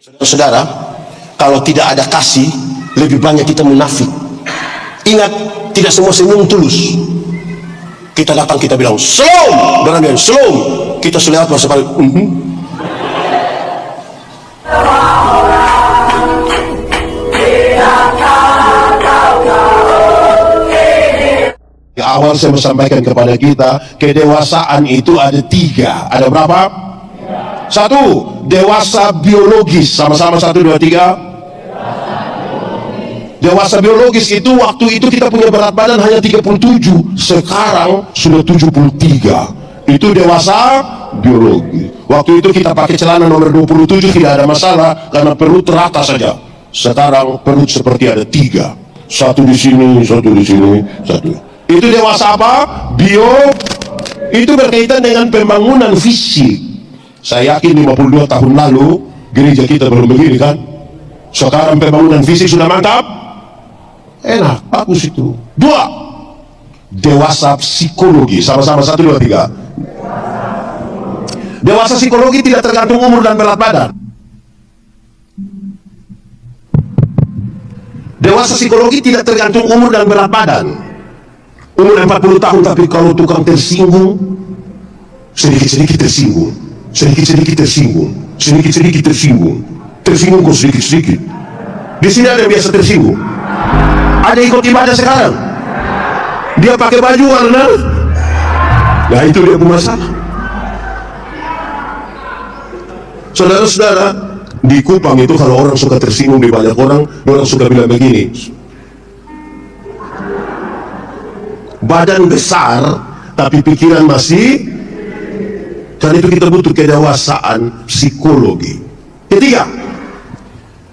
Saudara, kalau tidak ada kasih, lebih banyak kita munafik. Ingat, tidak semua senyum tulus. Kita datang, kita bilang shalom, orang bilang shalom, kita selewat masa balik. Di awal saya sampaikan kepada kita, kedewasaan itu ada 3. Ada berapa? 1, dewasa biologis. Sama-sama 1, 2, 3. Dewasa biologis itu waktu itu kita punya berat badan hanya 37, sekarang sudah 73. Itu dewasa biologis. Waktu itu kita pakai celana nomor 27 tidak ada masalah karena perut rata saja. Sekarang perut seperti ada 3. 1 di sini, 1 di sini, 1. Itu dewasa apa? Itu berkaitan dengan pembangunan fisik. Saya yakin 52 tahun lalu gereja kita belum begini kan? Sekarang pembangunan fisik sudah mantap. Enak, bagus itu. 2, dewasa psikologi. Sama-sama 1, 2, 3. Dewasa psikologi tidak tergantung umur dan berat badan. Dewasa psikologi tidak tergantung umur dan berat badan. Umur 40 tahun tapi kalau tukang tersinggung, sedikit-sedikit tersinggung, sedikit-sedikit tersinggung, sedikit-sedikit tersinggung, tersinggung kok sedikit-sedikit. Di sini ada yang biasa tersinggung. Ada ikut ibadah sekarang, dia pakai baju warna, nah itu dia punya masalah. Saudara-saudara, di Kupang itu kalau orang suka tersinggung di banyak orang suka bilang begini, badan besar tapi pikiran masih. Karena itu kita butuh kedewasaan psikologi. 3,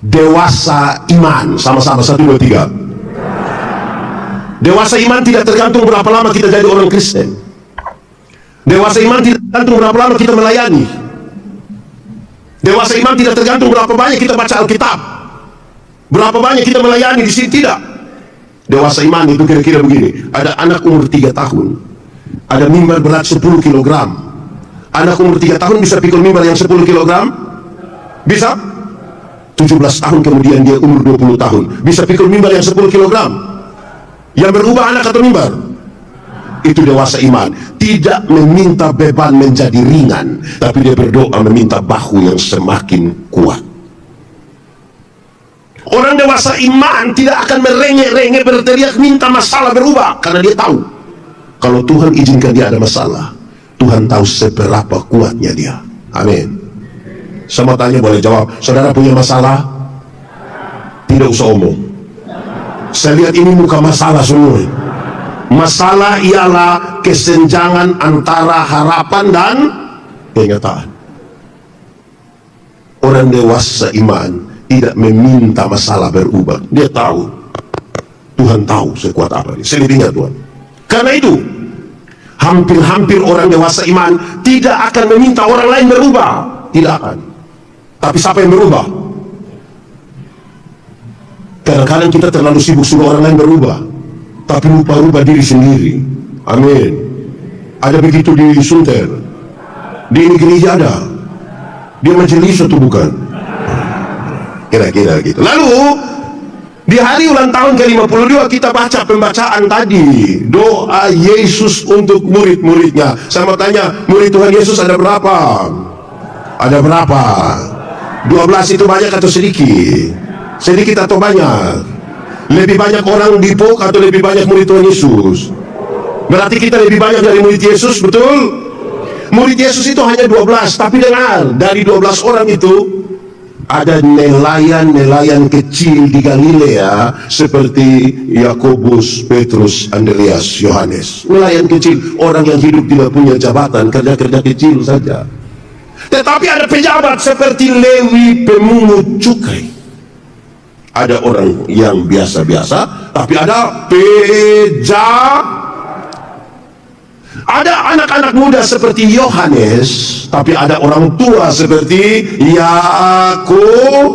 dewasa iman. Sama-sama 1, 2, 3. Dewasa iman tidak tergantung berapa lama kita jadi orang Kristen. Dewasa iman tidak tergantung berapa lama kita melayani. Dewasa iman tidak tergantung berapa banyak kita baca Alkitab, berapa banyak kita melayani di sini, tidak. Dewasa iman itu kira-kira begini. Ada anak umur 3 tahun, ada mimbar berat 10 kg. Anak umur 3 tahun bisa pikul mimbar yang 10 kg? Bisa? 17 tahun kemudian dia umur 20 tahun bisa pikul mimbar yang 10 kg. Yang berubah anak atau mimbar? Itu dewasa iman. Tidak meminta beban menjadi ringan, tapi dia berdoa meminta bahu yang semakin kuat. Orang dewasa iman tidak akan merengek-rengek berteriak minta masalah berubah, karena dia tahu kalau Tuhan izinkan dia ada masalah, Tuhan tahu seberapa kuatnya dia. Amin. Semua tanya boleh jawab. Saudara punya masalah? Tidak usah omong. Saya lihat ini muka masalah semua. Masalah ialah kesenjangan antara harapan dan kenyataan. Orang dewasa iman tidak meminta masalah berubah. Dia tahu, Tuhan tahu sekuat apa ini. Selebihnya Tuhan. Karena itu hampir-hampir orang dewasa iman tidak akan meminta orang lain berubah. Tidak akan. Tapi siapa yang berubah? Kadang-kadang kita terlalu sibuk suruh orang lain berubah, tapi lupa rubah diri sendiri. Amin. Ada begitu di Sunter, di ini gereja ada, di majelis itu bukan, kira-kira gitu. Lalu di hari ulang tahun ke-52 kita baca pembacaan tadi, doa Yesus untuk murid-muridnya. Saya mau tanya, murid Tuhan Yesus ada berapa? Ada berapa? 12 itu banyak atau sedikit? Sedikit atau banyak? Lebih banyak orang dipok atau lebih banyak murid Tuhan Yesus? Berarti kita lebih banyak dari murid Yesus, betul? Murid Yesus itu hanya 12, tapi dengar, dari 12 orang itu ada nelayan-nelayan kecil di Galilea seperti Yakobus, Petrus, Andreas, Yohanes. Nelayan kecil, orang yang hidup tidak punya jabatan, kerja-kerja kecil saja. Tetapi ada pejabat seperti Lewi pemungut cukai. Ada orang yang biasa-biasa, tapi ada ada anak-anak muda seperti Yohanes, tapi ada orang tua seperti Yakub.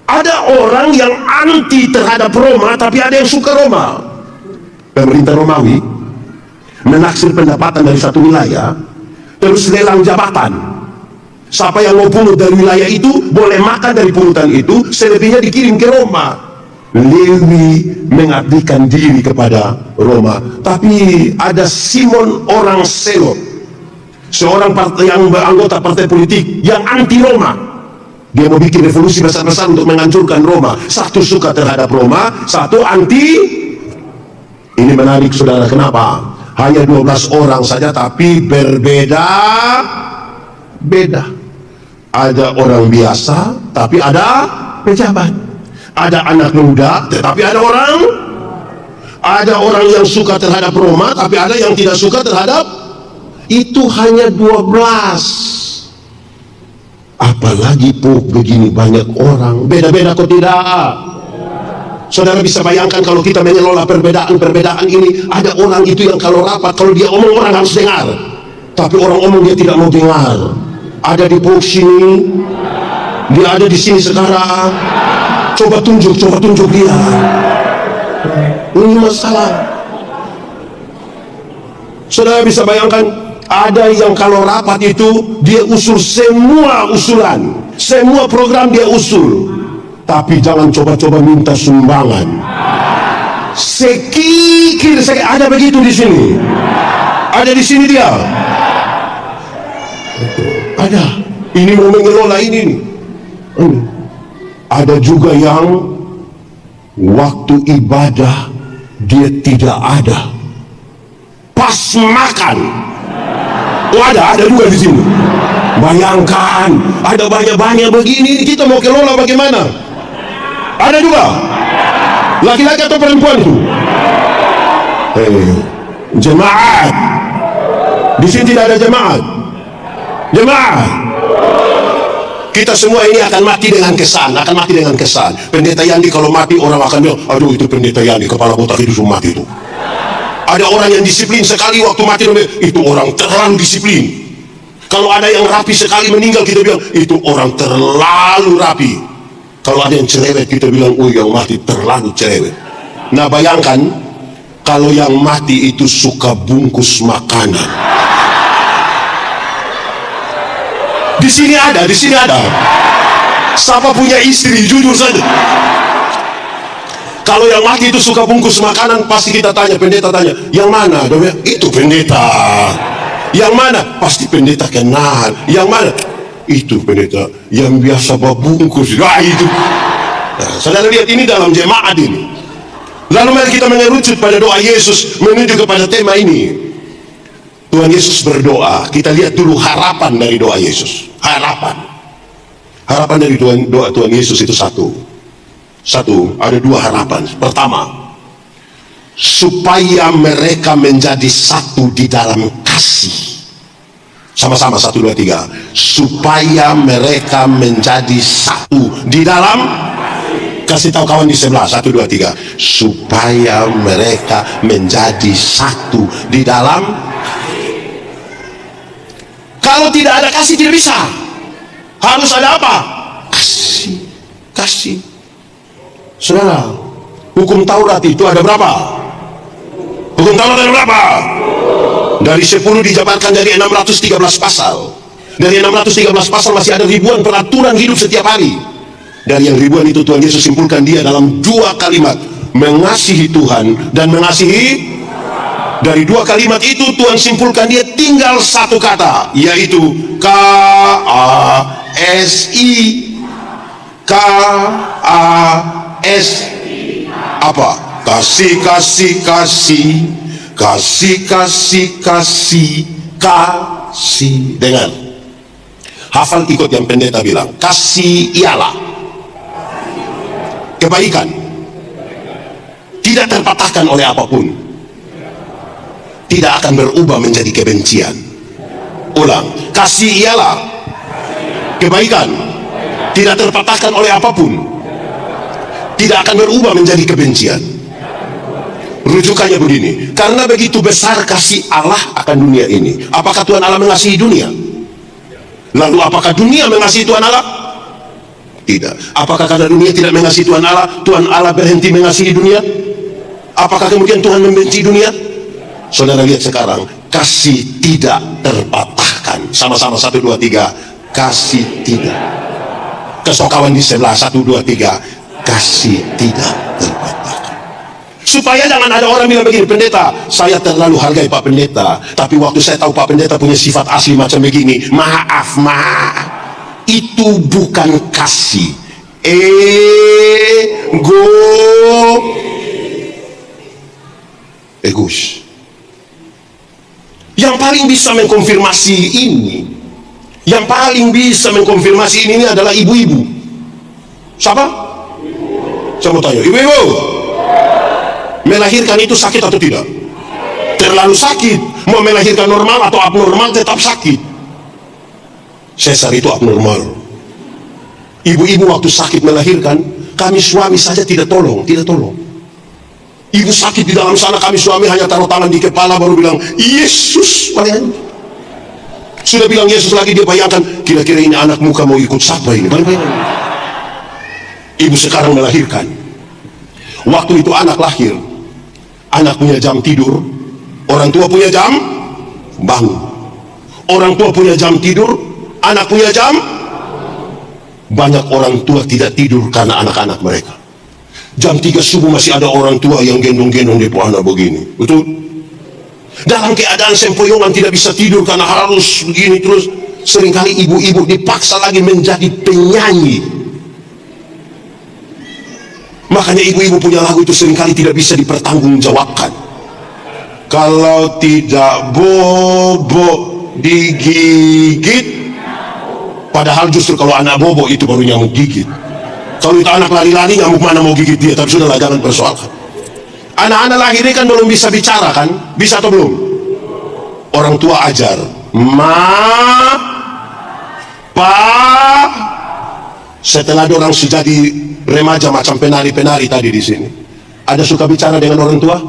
Ada orang yang anti terhadap Roma, tapi ada yang suka Roma. Pemerintah Romawi menaksir pendapatan dari satu wilayah, terus lelang jabatan. Siapa yang mau pungut dari wilayah itu boleh makan dari pungutan itu, selebihnya dikirim ke Roma. Lewi mengabdikan diri kepada Roma. Tapi ada Simon orang Selot, seorang yang anggota partai politik yang anti Roma. Dia mau bikin revolusi besar-besar untuk menghancurkan Roma. Satu suka terhadap Roma, satu anti. Ini menarik saudara, kenapa? Hanya 12 orang saja tapi berbeda. Ada orang biasa tapi ada pejabat. Ada anak muda tetapi ada orang yang suka terhadap Roma tapi ada yang tidak suka terhadap. Itu hanya 12. Apalagi begini banyak orang, beda-beda kok tidak? Saudara bisa bayangkan kalau kita mengelola perbedaan ini. Ada orang itu yang kalau rapat, kalau dia omong orang harus dengar, tapi orang omong dia tidak mau dengar. Ada di pojok sini, dia ada di sini sekarang. Coba tunjuk dia. Ini masalah. Saudara bisa bayangkan, ada yang kalau rapat itu dia usul semua usulan, semua program dia usul, tapi jangan coba-coba minta sumbangan. Sekikir ada begitu di sini. Ada di sini dia. Ada. Ini mau mengelola ini. Ada juga yang waktu ibadah dia tidak ada. Pas makan. Oh ada juga di sini. Bayangkan, ada banyak begini, kita mau kelola bagaimana? Ada juga. Laki-laki atau perempuan itu? Jemaat. Di sini tidak ada jemaat. Kita semua ini akan mati dengan kesan, Pendeta Yandi kalau mati orang akan bilang, aduh itu pendeta Yandi, kepala botak itu semua mati itu. Ada orang yang disiplin sekali waktu mati, itu orang terlalu disiplin. Kalau ada yang rapi sekali meninggal, kita bilang itu orang terlalu rapi. Kalau ada yang cerewet, kita bilang oh yang mati terlalu cerewet. Nah bayangkan kalau yang mati itu suka bungkus makanan. Di sini ada. Siapa punya istri jujur saja. Kalau yang mati itu suka bungkus makanan, pasti kita tanya, pendeta tanya, yang mana? Itu pendeta. Yang mana? Pasti pendeta kenal. Yang mana? Itu pendeta yang biasa bungkus. Itu. Nah, saudara lihat ini dalam jemaat ini. Lalu mari kita mengerucut pada doa Yesus menuju kepada tema ini. Tuhan Yesus berdoa. Kita lihat dulu harapan dari doa Yesus. Harapan dari doa Tuhan Yesus itu satu, ada dua harapan. Pertama, supaya mereka menjadi satu di dalam kasih. Sama-sama 1, 2, 3. Supaya mereka menjadi satu di dalam kasih. Tahu kawan di sebelah, 1, 2, 3. Supaya mereka menjadi satu di dalam kasih. Kalau tidak ada kasih tidak bisa. Harus ada apa? Kasih. Saudara, hukum Taurat itu ada berapa? Hukum Taurat ada berapa? Dari 10 dijabarkan dari 613 pasal. Dari 613 pasal masih ada ribuan peraturan hidup setiap hari. Dari yang ribuan itu Tuhan Yesus simpulkan dia dalam 2 kalimat, mengasihi Tuhan dan mengasihi. Dari 2 kalimat itu Tuhan simpulkan dia tinggal satu kata, yaitu K-A-S-I. K-A-S-I. Apa? Kasih. Dengar, hafal ikut yang pendeta bilang. Kasih ialah kebaikan, tidak terpatahkan oleh apapun, tidak akan berubah menjadi kebencian. Ulang, kasih ialah kebaikan, tidak terpatahkan oleh apapun, tidak akan berubah menjadi kebencian. Rujukannya begini, karena begitu besar kasih Allah akan dunia ini. Apakah Tuhan Allah mengasihi dunia? Lalu apakah dunia mengasihi Tuhan Allah? Tidak. Apakah karena dunia tidak mengasihi Tuhan Allah berhenti mengasihi dunia? Apakah kemudian Tuhan membenci dunia? Saudara lihat sekarang, kasih tidak terpatahkan. Sama-sama 1, 2, 3. kasih tidak. Kesokawan di sebelah, 1, 2, 3, kasih tidak terbatas. Supaya jangan ada orang bilang begini, pendeta, saya terlalu hargai Pak Pendeta, tapi waktu saya tahu Pak Pendeta punya sifat asli macam begini, maaf, itu bukan kasih. Egois. Yang paling bisa mengkonfirmasi ini, adalah ibu-ibu. Siapa? Saya mau tanya, ibu-ibu, melahirkan itu sakit atau tidak? Terlalu sakit. Mau melahirkan normal atau abnormal, tetap sakit. Sesar itu abnormal. Ibu-ibu waktu sakit melahirkan, kami suami saja tidak tolong. Ibu sakit di dalam sana, kami suami hanya taruh tangan di kepala baru bilang Yesus. Sudah bilang Yesus lagi, dia bayangkan kira-kira ini anak muka mau ikut siapa ini. Ibu sekarang melahirkan. Waktu itu anak lahir, anak punya jam tidur, orang tua punya jam bangun. Orang tua punya jam tidur, anak punya jam. Banyak orang tua tidak tidur karena anak-anak mereka. Jam 3 subuh masih ada orang tua yang gendong-gendong di anak begini. Betul? Dalam keadaan sempoyongan tidak bisa tidur karena harus begini terus. Seringkali ibu-ibu dipaksa lagi menjadi penyanyi. Makanya ibu-ibu punya lagu itu seringkali tidak bisa dipertanggungjawabkan. Kalau tidak bobo digigit, padahal justru kalau anak bobo itu baru nyamuk gigit. Kalau itu anak lari-lari, nyamuk mana mau gigit dia? Tapi sudahlah, jangan persoalkan. Anak-anak lahir kan belum bisa bicara kan? Bisa atau belum? Orang tua ajar, pa. Setelah orang sudah jadi remaja macam penari-penari tadi di sini, ada suka bicara dengan orang tua?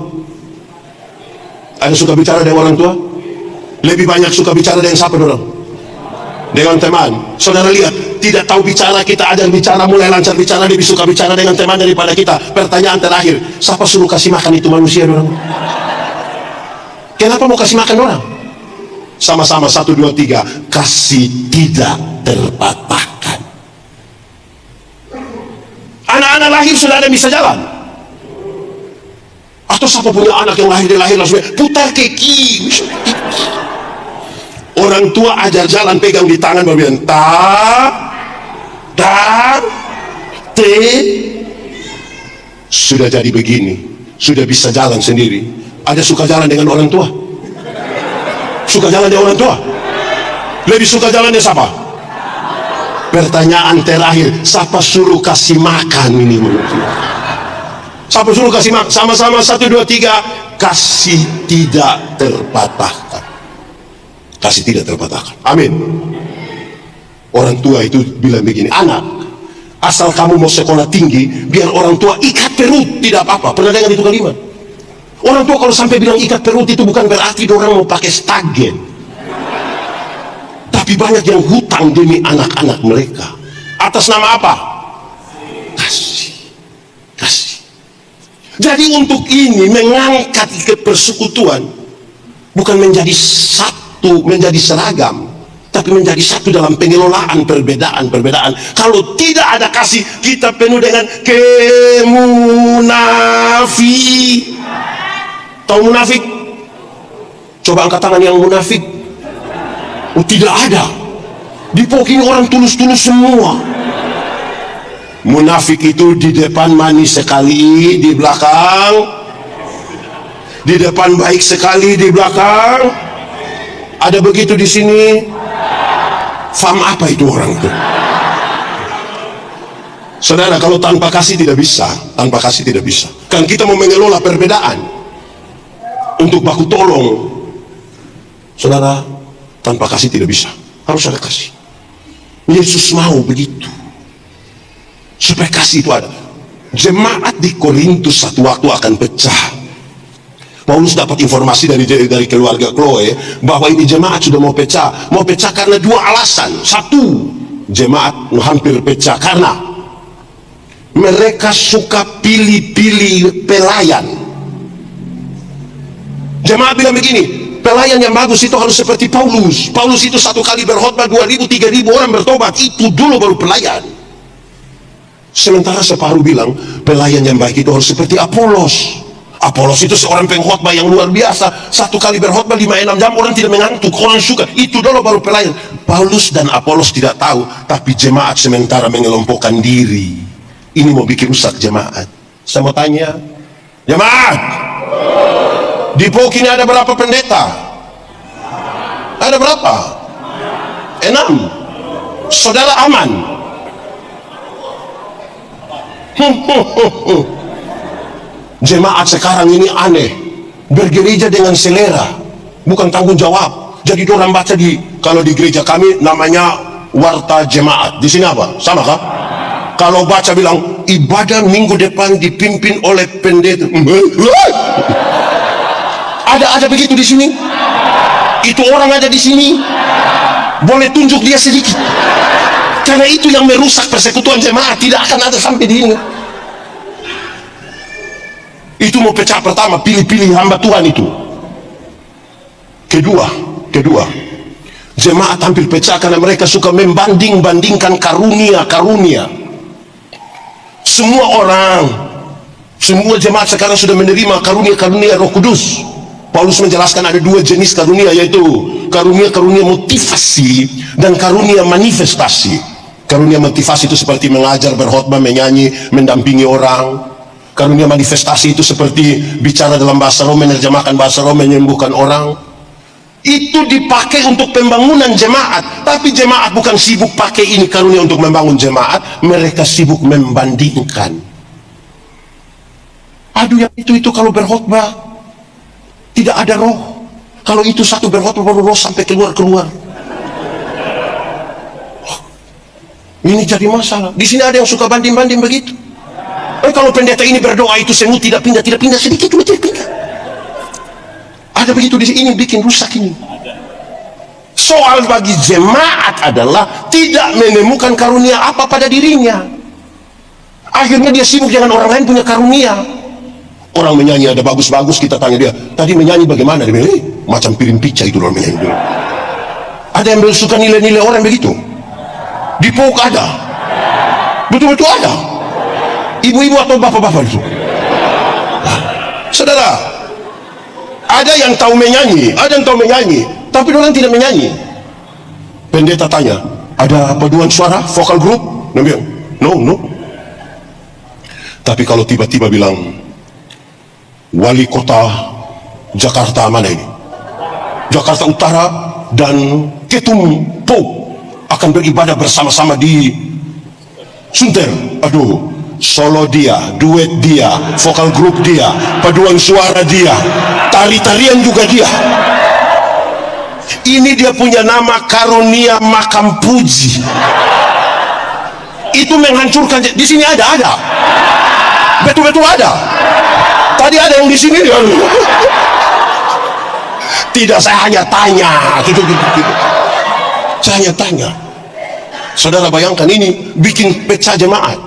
Ada suka bicara dengan orang tua? Lebih banyak suka bicara dengan siapa orang? Dengan teman. Saudara lihat, tidak tahu bicara kita ajar bicara, mulai lancar bicara, lebih suka bicara dengan teman daripada kita. Pertanyaan terakhir, siapa suruh kasih makan itu manusia orang? Kenapa mau kasih makan orang? Sama-sama, 1, 2, 3, kasih tidak terpatahkan. Anak-anak lahir sudah ada bisa jalan. Atau siapa punya anak yang lahir langsung putar kaki. Orang tua ajar jalan, pegang di tangan bagian sudah jadi begini, sudah bisa jalan sendiri. Ada suka jalan dengan orang tua? Suka jalan dengan orang tua? Lebih suka jalan dengan siapa? Pertanyaan terakhir, siapa suruh kasih makan ini? Siapa suruh kasih makan? Sama-sama, 1, 2, 3, kasih tidak terpatahkan. Kasih tidak terpatahkan. Amin. Orang tua itu bilang begini, anak, asal kamu mau sekolah tinggi, biar orang tua ikat perut, tidak apa-apa. Pernah dengar itu kalimat? Orang tua kalau sampai bilang ikat perut itu bukan berarti orang mau pakai stagen. Tapi banyak yang hutang demi anak-anak mereka. Atas nama apa? Kasih. Jadi untuk ini mengangkat ke persekutuan bukan menjadi satu, menjadi seragam, tapi menjadi satu dalam pengelolaan perbedaan-perbedaan. Kalau tidak ada kasih, kita penuh dengan kemunafik. Tahu munafik? Coba angkat tangan yang munafik. Oh, tidak ada. Di Poking orang tulus-tulus semua. Munafik itu di depan manis sekali, di belakang. Di depan baik sekali, di belakang. Ada begitu di sini? Faham apa itu orang itu? Saudara, kalau tanpa kasih tidak bisa. Tanpa kasih tidak bisa. Kan kita mau mengelola perbedaan untuk baku tolong. Saudara, tanpa kasih tidak bisa, harus ada kasih. Yesus mau begitu, supaya kasih itu ada. Jemaat di Korintus satu waktu akan pecah. Paulus dapat informasi dari keluarga Chloe bahwa ini jemaat sudah mau pecah. Mau pecah karena 2 alasan. Satu, jemaat hampir pecah karena mereka suka pilih-pilih pelayan. Jemaat bilang begini, Pelayan yang bagus itu harus seperti Paulus. Paulus itu satu kali berkhotbah 2.000, 3.000 orang bertobat. Itu dulu baru pelayan. Sementara separuh bilang pelayan yang baik itu harus seperti Apolos. Apolos itu seorang pengkhotbah yang luar biasa. Satu kali berkhotbah 5-6 jam, orang tidak mengantuk, orang suka. Itu dulu baru pelayan. Paulus dan Apolos tidak tahu, tapi jemaat sementara mengelompokkan diri. Ini mau bikin rusak jemaat. Saya mau tanya, jemaat, di POK ini ada berapa pendeta? Ada berapa? 6. Saudara aman? Jemaat sekarang ini aneh, bergereja dengan selera, bukan tanggung jawab. Jadi orang baca kalau di gereja kami namanya warta jemaat. Di sini apa? Sama kah? Kalau baca bilang ibadah minggu depan dipimpin oleh pendeta. Ada begitu di sini? Itu orang ada di sini? Boleh tunjuk dia sedikit? Karena itu yang merusak persekutuan jemaat. Tidak akan ada sampai di ini. Itu mau pecah pertama, pilih-pilih hamba Tuhan itu. Kedua, jemaat hampir pecah karena mereka suka membanding-bandingkan karunia-karunia. Semua jemaat sekarang sudah menerima karunia-karunia Roh Kudus. Paulus menjelaskan ada 2 jenis karunia, yaitu karunia-karunia motivasi dan karunia manifestasi. Karunia motivasi itu seperti mengajar, berkhotbah, menyanyi, mendampingi orang. Karunia manifestasi itu seperti bicara dalam bahasa roh, menerjemahkan bahasa roh, menyembuhkan orang. Itu dipakai untuk pembangunan jemaat. Tapi jemaat bukan sibuk pakai ini karunia untuk membangun jemaat. Mereka sibuk membandingkan. Aduh, yang itu kalau berkhotbah tidak ada roh. Kalau itu satu berkhotbah baru roh sampai keluar. Ini jadi masalah. Di sini ada yang suka banding-banding begitu. Kalau pendeta ini berdoa itu semut tidak pindah sedikit cuma tidak pindah. Ada begitu di sini, bikin rusak ini. Soal bagi jemaat adalah tidak menemukan karunia apa pada dirinya. Akhirnya dia sibuk dengan orang lain punya karunia. Orang menyanyi ada bagus-bagus, kita tanya dia, tadi menyanyi bagaimana? Dia bilang, macam piring pica itu orang menyanyi. Ada yang suka nilai-nilai orang begitu. Di POK ada. Betul-betul ada. Ibu-ibu atau bapak-bapak itu. Saudara, ada yang tahu menyanyi, tapi orang tidak menyanyi. Pendeta tanya, ada paduan suara, vokal group? Dia bilang, no. Tapi kalau tiba-tiba bilang, wali kota Jakarta mana ini? Jakarta Utara dan ketum POK akan beribadah bersama-sama di Sunter. Aduh, solo dia, duet dia, vokal grup dia, paduan suara dia, tari-tarian juga dia. Ini dia punya nama karunia makam puji. Itu menghancurkan. Di sini ada. Betul-betul ada. Tadi ada yang di sini. Tidak, saya hanya tanya. Gitu. Saya hanya tanya. Saudara bayangkan ini bikin pecah jemaat.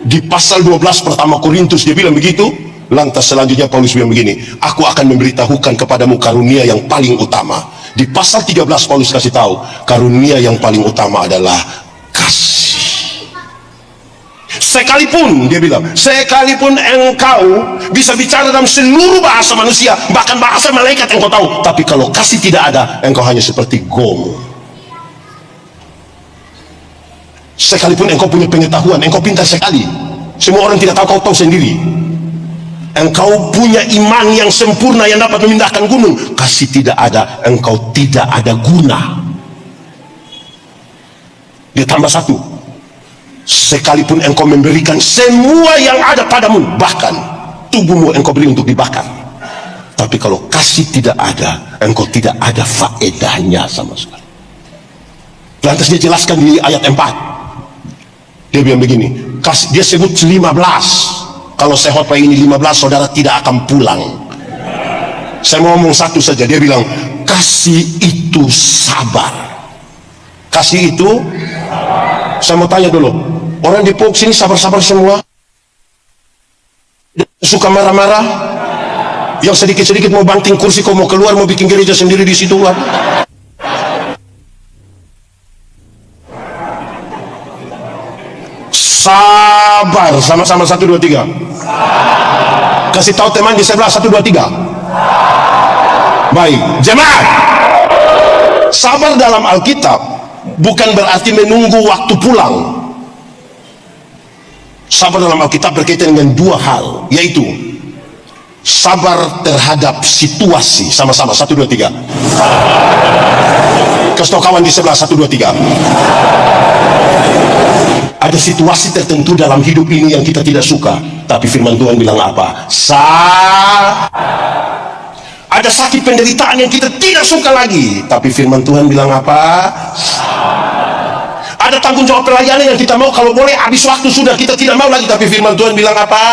Di pasal 12 pertama Korintus dia bilang begitu. Lantas selanjutnya Paulus bilang begini, aku akan memberitahukan kepadamu karunia yang paling utama. Di pasal 13 Paulus kasih tahu, karunia yang paling utama adalah kasih. Sekalipun dia bilang, sekalipun engkau bisa bicara dalam seluruh bahasa manusia, bahkan bahasa malaikat engkau tahu, tapi kalau kasih tidak ada, engkau hanya seperti gong. Sekalipun engkau punya pengetahuan, engkau pintar sekali, semua orang tidak tahu, kau tahu sendiri. Engkau punya iman yang sempurna yang dapat memindahkan gunung, kasih tidak ada, engkau tidak ada guna. Dia tambah satu, sekalipun engkau memberikan semua yang ada padamu, bahkan tubuhmu engkau beri untuk dibakar, tapi kalau kasih tidak ada, engkau tidak ada faedahnya sama sekali. Lantas dia jelaskan di ayat 4. Dia bilang begini, dia sebut 15. Kalau saya khotbah ini 15, saudara tidak akan pulang. Saya mau ngomong satu saja. Dia bilang, kasih itu sabar. Kasih itu, saya mau tanya dulu, orang di POK sini sabar-sabar semua? Suka marah-marah? yang sedikit-sedikit mau banting kursi, kau mau keluar, mau bikin gereja sendiri di situ. Sabar, sama-sama 1, 2, 3. Kasih tahu teman di sebelah 1, 2, 3. Baik, jemaat. Sabar dalam Alkitab bukan berarti menunggu waktu pulang. Sabar dalam Alkitab berkaitan dengan dua hal, yaitu sabar terhadap situasi. Sama-sama 1, 2, 3. Kasih tahu kawan di sebelah 1, 2, 3. Ada situasi tertentu dalam hidup ini yang kita tidak suka, tapi firman Tuhan bilang apa? Ada sakit penderitaan yang kita tidak suka lagi, tapi firman Tuhan bilang apa? Ada tanggung jawab pelayanan yang kita mau, kalau boleh habis waktu sudah, kita tidak mau lagi, tapi firman Tuhan bilang apa?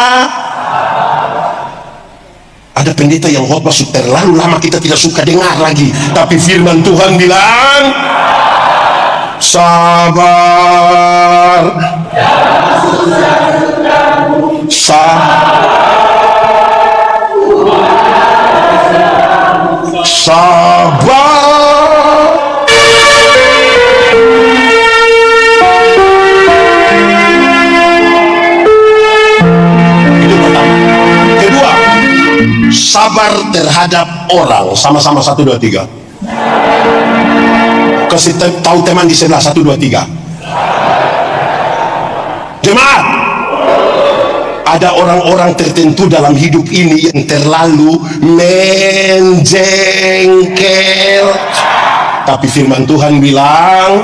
Ada pendeta yang khotbah terlalu lama, kita tidak suka dengar lagi, tapi firman Tuhan bilang sabar. Sabar. Itu pertama. Kedua, sabar terhadap orang. Sama-sama 1, 2, 3. Kasih tahu teman di sebelah 1, 2, 3. Jemaat, ada orang-orang tertentu dalam hidup ini yang terlalu menjengkel, tapi firman Tuhan bilang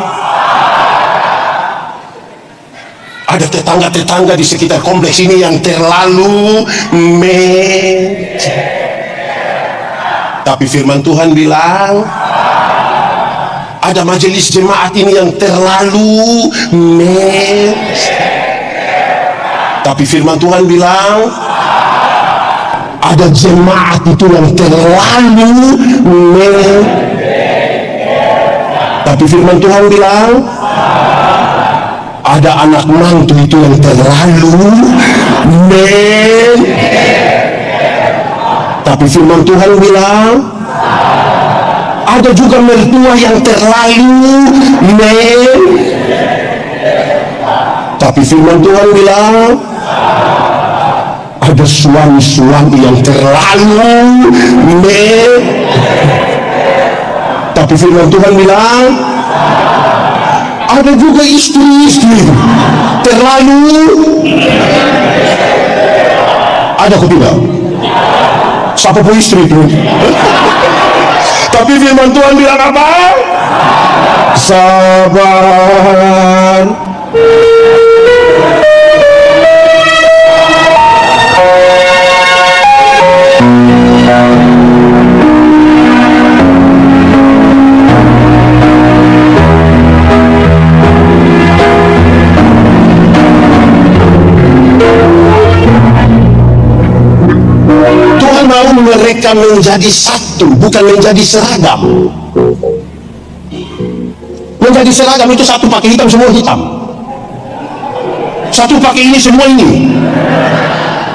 ada tetangga-tetangga di sekitar kompleks ini yang terlalu menjengkel, tapi firman Tuhan bilang ada majelis jemaat ini yang terlalu tapi firman Tuhan bilang ada jemaat itu yang terlalu tapi firman Tuhan bilang ada anak mantu itu yang terlalu tapi firman Tuhan bilang ada juga mertua yang terlalu tapi firman Tuhan bilang ada suami-suami yang terlalu tapi firman Tuhan bilang ada juga istri-istri terlalu ada kok tidak? Siapa pun istri itu? Tapi firman Tuhan bilang apa? Sabar. Tuhan mau mereka menjadi satu, bukan menjadi seragam. Menjadi seragam itu satu pakai hitam, semua hitam. Satu pakai ini, semua ini.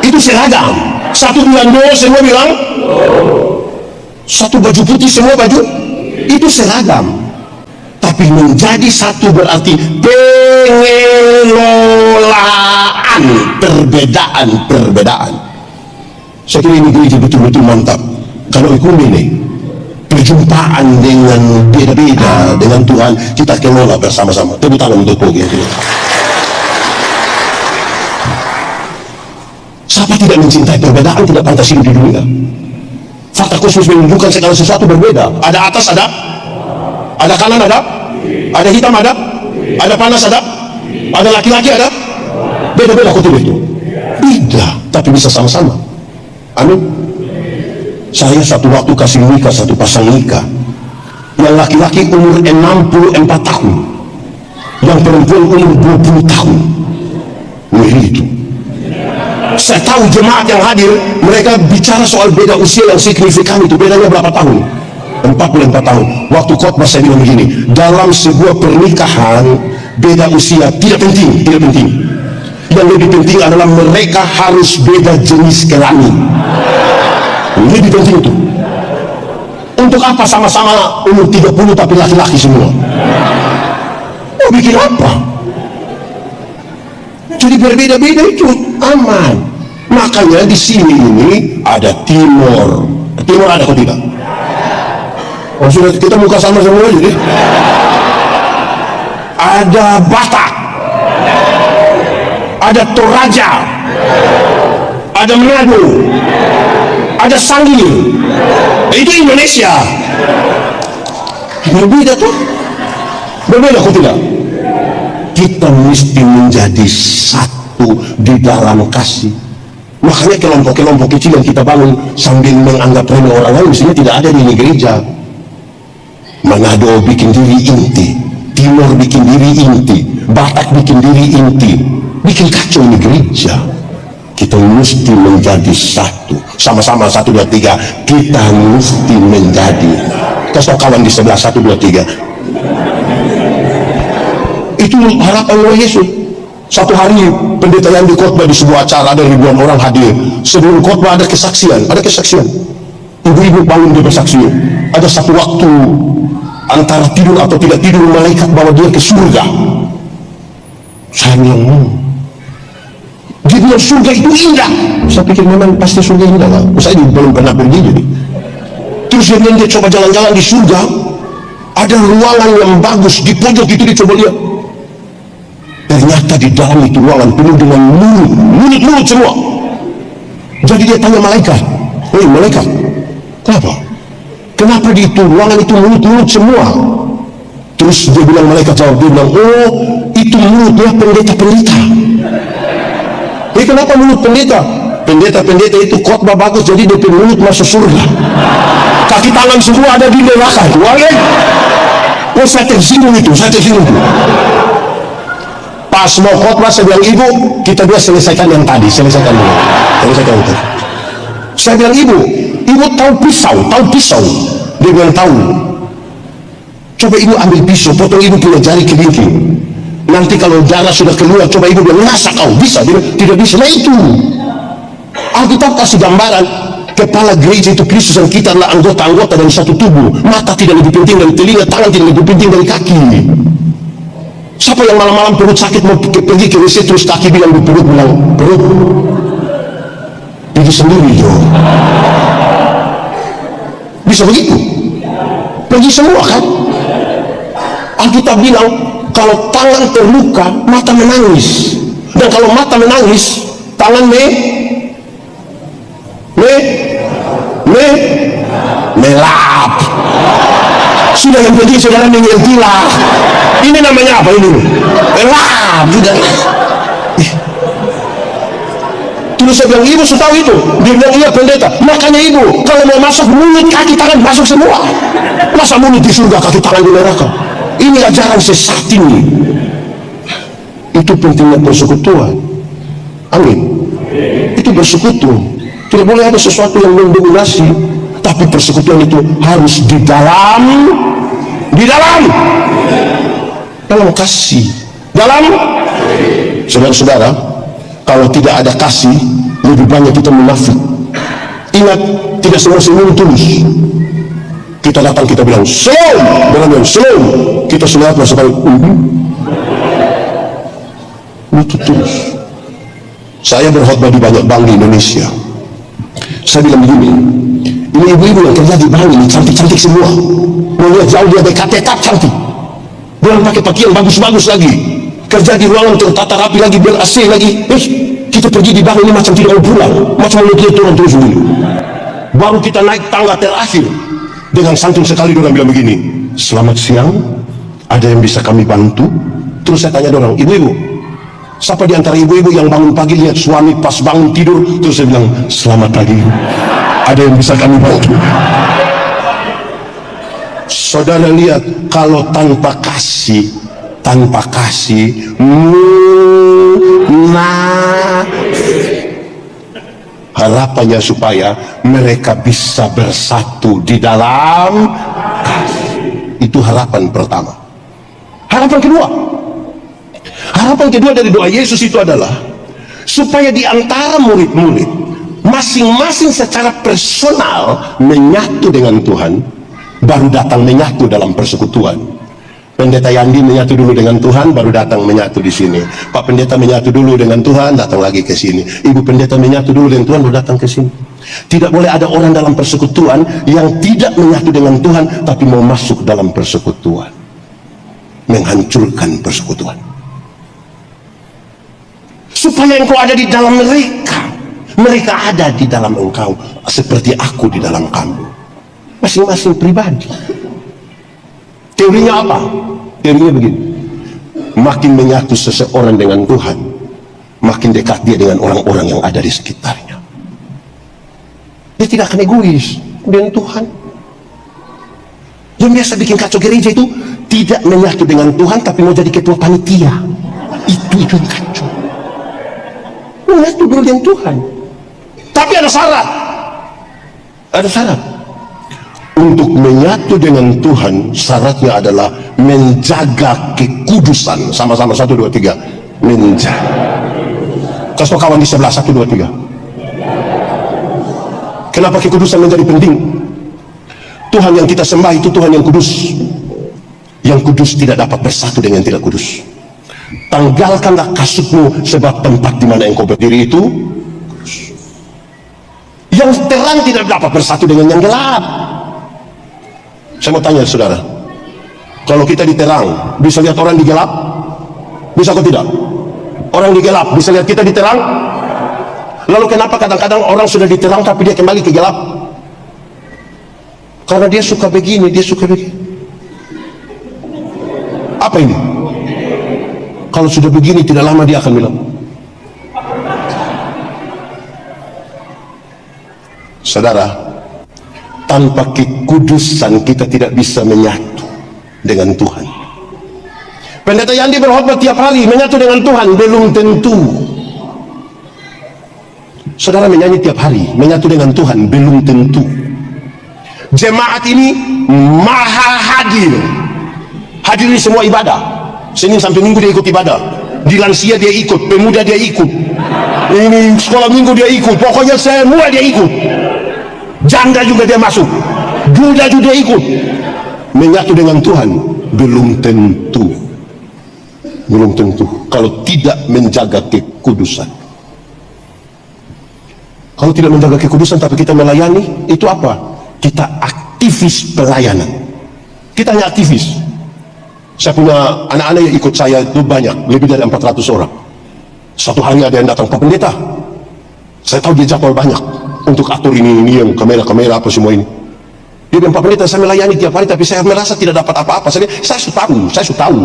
Itu seragam. Satu bilang do, semua bilang. Satu baju putih, semua baju. Itu seragam. Tapi menjadi satu berarti pengelolaan perbedaan. Saya kira ini gereja betul-betul mantap. Kalau ini perjumpaan dengan beda-beda dengan Tuhan, kita kelola bersama-sama. Tepuk tangan untuk Pogi. Siapa tidak mencintai perbedaan tidak pantas hidup di dunia. Fakta kosmos menunjukkan segala sesuatu berbeda. Ada atas, ada kanan, ada hitam, ada panas, ada laki-laki, ada beda-beda kok itu. Beda, tapi bisa sama-sama. Amin. Saya satu waktu kasih nikah satu pasang nikah, yang laki-laki umur 64 tahun, yang perempuan umur 20 tahun. Ngeri itu. Saya tahu jemaat yang hadir, mereka bicara soal beda usia yang signifikan itu. Bedanya berapa tahun? 44 tahun. Waktu khotbah saya bilang begini, dalam sebuah pernikahan beda usia tidak penting. Yang lebih penting adalah mereka harus beda jenis kelamin. Lebih penting itu. Untuk apa sama-sama umur 30 tapi laki-laki semua? Mau bikin apa? Jadi berbeda-beda itu aman. Makanya di sini ini ada Timur. Timur ada kok tidak? Oh sudah, kita muka sama semua jadi. Ada Batak, ada Toraja, ada Manado, ada Sanggil. Itu Indonesia. Berbeda tuh. Berbeda kok tidak? Kita mesti menjadi satu di dalam kasih. Makanya kelompok-kelompok kecil yang kita bangun sambil menganggap remeh orang lain, mestinya tidak ada di ini gereja. Manado bikin diri inti, Timur bikin diri inti, Batak bikin diri inti, bikin kacau ini gereja. Kita mesti menjadi satu, sama-sama 1, 2, 3. Kita mesti menjadi. Kasih kawan di sebelah 1, 2, 3. Itu harapan oleh Yesus. Satu hari pendeta yang dikhotbah di sebuah acara, ada ribuan orang hadir. Sebelum khotbah ada kesaksian, ibu-ibu bangun dia bersaksi. Ada satu waktu antara tidur atau tidak tidur, malaikat bawa dia ke surga. Saya bilang, dia bilang surga itu indah. Saya pikir memang pasti surga indah lah. Saya belum pernah pergi jadi. Terus dia coba jalan-jalan di surga. Ada ruangan yang bagus di pojok itu, dia coba lihat. Ternyata di dalam itu ruangan penuh dengan mulut semua. Jadi dia tanya malaikat, "Hei malaikat, kenapa di itu ruangan itu mulut semua?" Terus dia bilang, malaikat jawab, dia bilang, "Oh, itu mulutnya pendeta-pendeta." Kenapa mulut pendeta? Pendeta itu khotbah bagus, jadi dia mulut masuk surga. Kaki tangan semua ada di neraka. Oh, saya tersinggung itu. Pas mau khotbah saya bilang, "Ibu, kita dua selesaikan yang tadi, selesaikan dulu." Saya bilang, ibu tahu pisau? Dia bilang tahu. Coba ibu ambil pisau, potong ibu punya jari kelingking. Nanti kalau darah sudah keluar, coba ibu bilang, "Masa kau bisa?" Dia bilang, "Tidak bisa." Nah itu Alkitab kasih gambaran kepala gereja itu Kristus, dan kita adalah anggota-anggota dari satu tubuh. Mata tidak lebih penting dari telinga, tangan tidak lebih penting dari kaki. Siapa yang malam-malam perut sakit mau pergi ke WC, terus kaki bilang di perut, bilang perut, pergi sendiri dong. Bisa begitu? Pergi semua kan? Alkitab bilang kalau tangan terluka, mata menangis, dan kalau mata menangis, tangan melap. Sudah, yang penting saudara mengertilah. Ini namanya apa ini? Melap juga. Terus saya bilang, "Ibu sudah tahu itu?" Dia bilang, "Iya pendeta." Makanya ibu kalau mau masuk, mulut kaki tangan masuk semua. Masa mulut di surga, kaki tangan di neraka? Ini ajaran sesat ini. Itu pentingnya persekutuan. Amin. Itu bersekutu. Tidak boleh ada sesuatu yang mendominasi, tapi persekutuan itu harus di dalam kasih. Saudara-saudara, kalau tidak ada kasih, lebih banyak kita munafik. Ingat, tidak semua senyum tulus. Kita datang, kita bilang shalom, kita selawat masuk itu tulus. Saya berkhotbah di banyak bank di Indonesia. Saya bilang begini, ini ibu-ibu yang kerja di bank ini cantik-cantik semua. Mau lihat jauh, dia dekat cantik. Dia pakai pakaian bagus-bagus lagi, kerja di ruangan tertata rapi lagi, ber AC lagi. Kita pergi di bank ini macam tidak mau pulang, macam mau lihat turun terus dulu. Baru kita naik tangga terakhir, dengan santun sekali orang bilang begini, "Selamat siang, ada yang bisa kami bantu?" Terus saya tanya orang, "Ibu-ibu, siapa di antara ibu-ibu yang bangun pagi lihat suami pas bangun tidur?" Terus saya bilang, "Selamat pagi, ada yang bisa kami bantu?" Saudara lihat, kalau tanpa kasih, harapannya supaya mereka bisa bersatu di dalam kasih. Itu harapan pertama. Harapan kedua dari doa Yesus itu adalah supaya di antara murid-murid masing-masing secara personal menyatu dengan Tuhan, baru datang menyatu dalam persekutuan. Pendeta Yandi menyatu dulu dengan Tuhan, baru datang menyatu di sini. Pak Pendeta menyatu dulu dengan Tuhan, datang lagi ke sini. Ibu Pendeta menyatu dulu dengan Tuhan, baru datang ke sini. Tidak boleh ada orang dalam persekutuan yang tidak menyatu dengan Tuhan, tapi mau masuk dalam persekutuan, menghancurkan persekutuan. Supaya engkau ada di dalam mereka, mereka ada di dalam engkau, seperti aku di dalam kamu. Masing-masing pribadi. Teorinya apa? Teorinya begini: makin menyatu seseorang dengan Tuhan, makin dekat dia dengan orang-orang yang ada di sekitarnya. Dia tidak akan egois dengan Tuhan. Yang biasa bikin kacau gereja itu tidak menyatu dengan Tuhan, tapi mau jadi ketua panitia. Itu yang kacau. Menyatu dulu dengan Tuhan, tapi ada syarat. Ada syarat. Untuk menyatu dengan Tuhan, syaratnya adalah menjaga kekudusan. Sama-sama, 1, 2, 3. Menjaga. Kasih kawan di sebelah, 1, 2, 3. Kenapa kekudusan menjadi penting? Tuhan yang kita sembah itu Tuhan yang kudus. Yang kudus tidak dapat bersatu dengan yang tidak kudus. Tanggalkanlah kasutmu, sebab tempat di mana engkau berdiri itu kudus. Yang terang tidak dapat bersatu dengan yang gelap. Saya mau tanya saudara, kalau kita di terang bisa lihat orang di gelap? Bisa atau tidak? Orang di gelap bisa lihat kita di terang? Lalu kenapa kadang-kadang orang sudah di terang tapi dia kembali ke gelap? Karena dia suka begini, dia suka begini. Apa ini? Kalau sudah begini tidak lama dia akan bilang. Saudara, tanpa kekudusan kita tidak bisa menyatu dengan Tuhan. Pendeta Yandi berkhotbah tiap hari, menyatu dengan Tuhan belum tentu. Saudara menyanyi tiap hari, menyatu dengan Tuhan belum tentu. Jemaat ini maha hadir, hadir di semua ibadah. Senin sampai Minggu dia ikut ibadah. Di lansia dia ikut, pemuda dia ikut, ini sekolah minggu dia ikut, pokoknya semua dia ikut. Janda juga dia masuk, duda juga dia ikut. Menyatu dengan Tuhan belum tentu. Belum tentu kalau tidak menjaga kekudusan. Kalau tidak menjaga kekudusan tapi kita melayani, itu apa? Kita aktivis pelayanan. Kita hanya aktivis. Saya punya anak-anak yang ikut saya itu banyak, lebih dari 400 orang. Satu hari ada yang datang, Pak Pendeta, saya tahu dia jadwal banyak untuk atur ini yang kamera apa semua ini. Dia bilang, Pak Pendeta, saya melayani tiap hari tapi saya merasa tidak dapat apa-apa. Saya sudah tahu.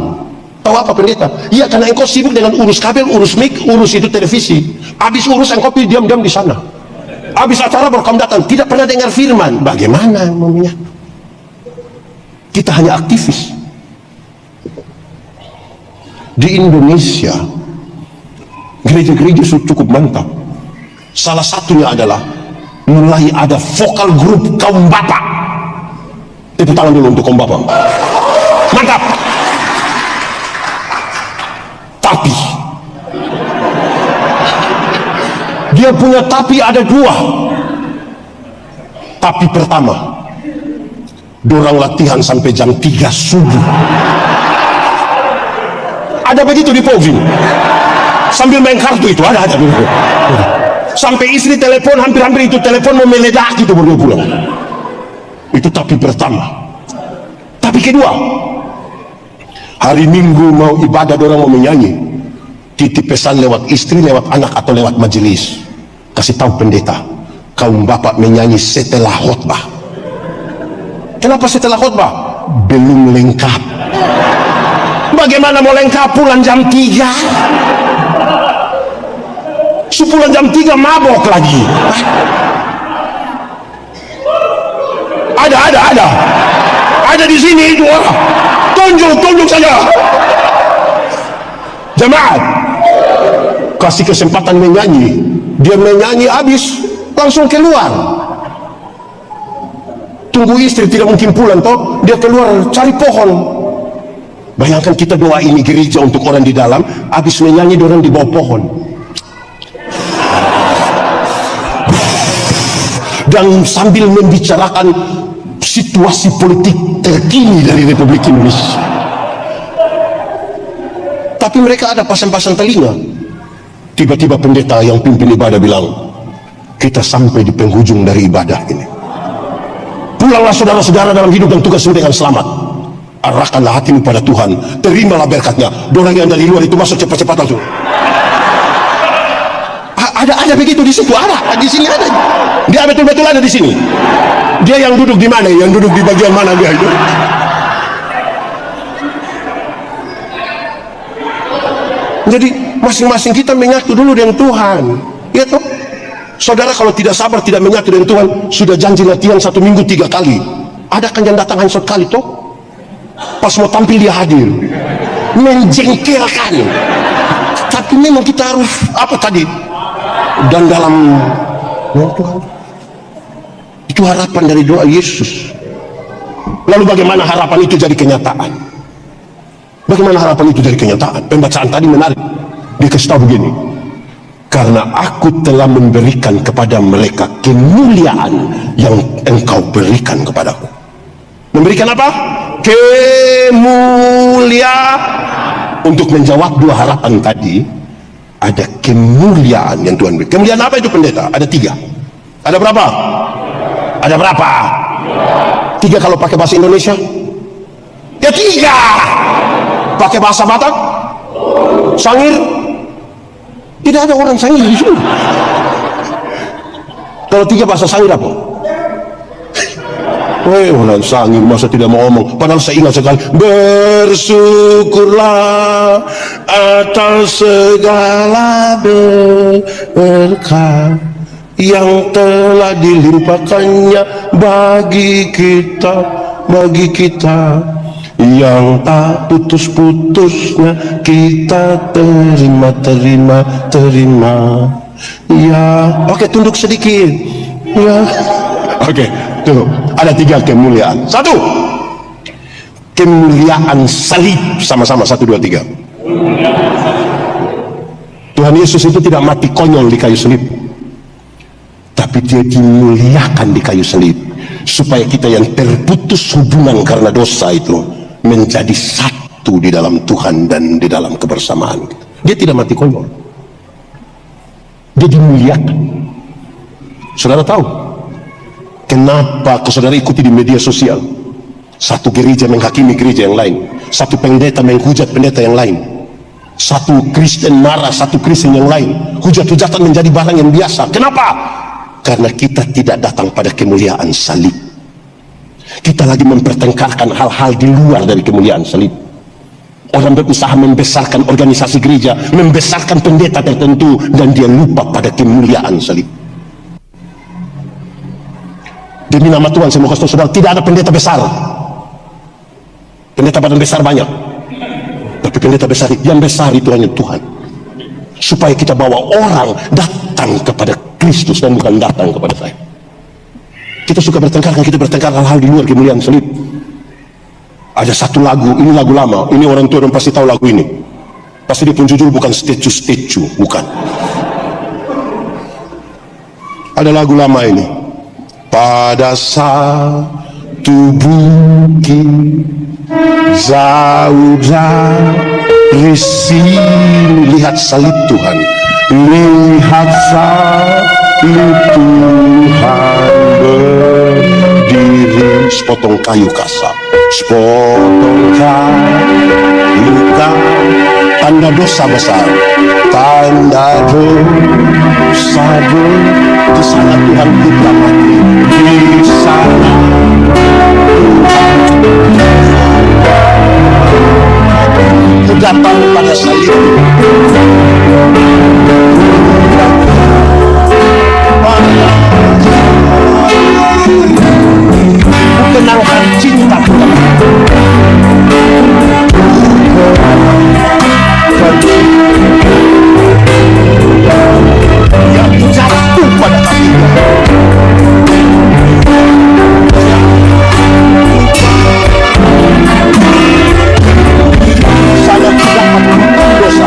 Tahu apa Pendeta? Iya, karena engkau sibuk dengan urus kabel, urus mic, urus itu televisi. Habis urus engkau diam-diam di sana. Habis acara baru kamu datang, tidak pernah dengar firman. Bagaimana namanya? Kita hanya aktivis. Di Indonesia gereja-gereja cukup mantap. Salah satunya adalah mulai ada vokal grup kaum bapak. Tepuk tangan dulu untuk kaum bapak. Mantap. Tapi dia punya tapi ada dua. Tapi pertama, dorang latihan sampai jam 3 subuh. Ada begitu di Povin, sambil main kartu itu ada sampai istri telepon, hampir-hampir itu telepon mau meledak gitu baru dia pulang. Itu tapi pertama. Tapi kedua, hari Minggu mau ibadah, dorang mau menyanyi, titip pesan lewat istri, lewat anak atau lewat majelis, kasih tahu pendeta, kaum bapak menyanyi setelah khotbah. Kenapa setelah khotbah? Belum lengkap. Bagaimana mau lengkap pulang jam 3? Pulang jam 3 mabok lagi. Ada di sini itu orang. Tunjuk saja. Jemaat, kasih kesempatan menyanyi. Dia menyanyi habis langsung keluar. Tunggu istri tidak mungkin pulang toh, dia keluar cari pohon. Bayangkan kita doa ini gereja untuk orang di dalam, habis menyanyi orang di bawah pohon. dan sambil membicarakan situasi politik terkini dari Republik Indonesia. Tapi mereka ada pasang-pasang telinga. Tiba-tiba pendeta yang pimpin ibadah bilang, kita sampai di penghujung dari ibadah ini. Pulanglah saudara-saudara dalam hidup dan tugasmu dengan selamat. Arahkanlah hatimu pada Tuhan, terimalah berkatnya. Orang yang dari luar itu masuk cepat-cepat langsung. Ada begitu di situ, ada di sini ada. Dia betul-betul ada di sini. Dia yang duduk di mana? Yang duduk di bagian mana dia itu? Jadi masing-masing kita menyatu dulu dengan Tuhan, ya toh? Saudara kalau tidak sabar, tidak menyatu dengan Tuhan, sudah janji latihan 1 minggu 3 kali, ada kan yang datang hanya 1 kali toh? Pas mau tampil dia hadir, menjengkelkan. Tapi memang kita harus apa tadi? Dan dalam ya Tuhan, itu harapan dari doa Yesus. Lalu bagaimana harapan itu jadi kenyataan? Bagaimana harapan itu jadi kenyataan? Pembacaan tadi menarik. Dia kasih tahu begini, karena aku telah memberikan kepada mereka kemuliaan yang engkau berikan kepadaku. Memberikan apa? Kemuliaan. Untuk menjawab 2 harapan tadi, ada kemuliaan yang Tuhan beri. Kemuliaan apa itu pendeta? Ada 3. Ada berapa? Ada berapa? 3 kalau pakai bahasa Indonesia? Ya 3. Pakai bahasa Batak? Sangir? Tidak ada orang sangir di sini. Kalau 3 bahasa Sangir apa? Orang sangir masa tidak mau ngomong. Padahal saya ingat sekali, bersyukurlah atas segala berkat yang telah dilimpahkannya bagi kita yang tak putus-putusnya kita terima ya. Oke, tunduk sedikit ya. Oke, tunduk. Ada 3 kemuliaan. 1, kemuliaan salib. Sama-sama 1, 2, 3. Tuhan Yesus itu tidak mati konyol di kayu salib, tapi dia dimuliakan di kayu salib supaya kita yang terputus hubungan karena dosa itu menjadi satu di dalam Tuhan dan di dalam kebersamaan. Dia tidak mati konyol, dia dimuliakan. Saudara tahu kenapa saudara ikuti di media sosial? Satu gereja menghakimi gereja yang lain, satu pendeta menghujat pendeta yang lain, satu Kristen marah satu Kristen yang lain, hujat-hujatan menjadi barang yang biasa. Kenapa? Karena kita tidak datang pada kemuliaan salib. Kita lagi mempertengkarkan hal-hal di luar dari kemuliaan salib. Orang berusaha membesarkan organisasi gereja, membesarkan pendeta tertentu, dan dia lupa pada kemuliaan salib. Demi nama Tuhan saya mau kasih tahu saudara, tidak ada pendeta besar. Pendeta badan besar banyak, tapi pendeta besar yang besar itu hanya Tuhan. Supaya kita bawa orang datang kepada Kristus dan bukan datang kepada saya. Kita suka bertengkar hal-hal di luar kemuliaan salib. Ada satu lagu, ini lagu lama, ini orang tua dan pasti tahu lagu ini. Pasti dia pun jujur bukan statue, bukan. Ada lagu lama ini. Pada satu bukit jauh dari sini, lihat salib Tuhan, lihat salib Tuhan berdiri, sepotong kayu kasar, sepotong kayu kasar, tanda dosa besar, tanda dosa besar. Di sana Tuhan kita mati, di sana Tuhan datang pada salib. Kenangkan cinta kita, yang jatuh pada kaki kita. Saya tidak akan dosa.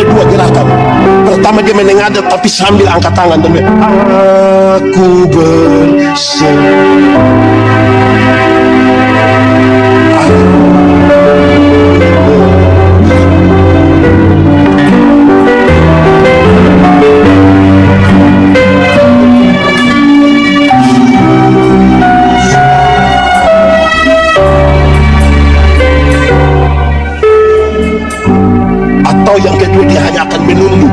ada dua gerakan. Pertama dia menengadah tapi sambil angkat tangan dan dia, aku atau yang kedua dia hanya akan menunduk.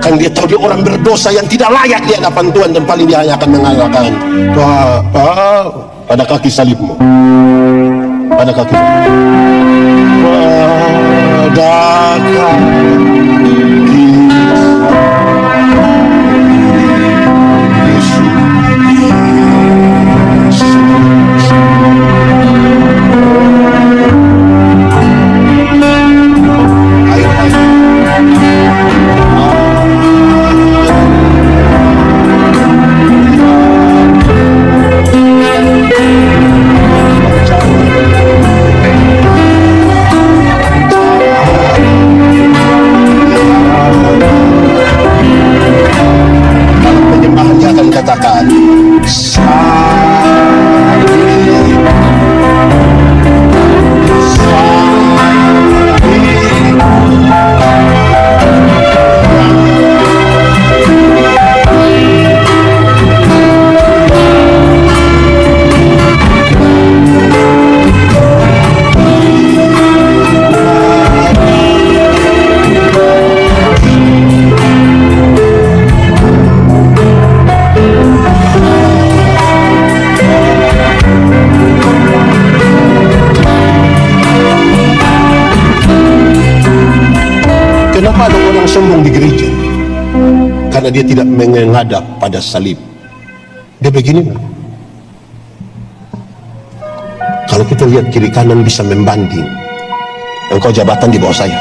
Kan dia tahu dia orang berdosa yang tidak layak di hadapan Tuhan, dan paling dia hanya akan mengatakan, pada kaki salibmu, pada kaki salibmu, pada kaki katakan kenapa ada orang sombong di gereja? Karena dia tidak menghadap pada salib. Dia begini. Kalau kita lihat kiri kanan bisa membanding. Engkau jabatan di bawah saya,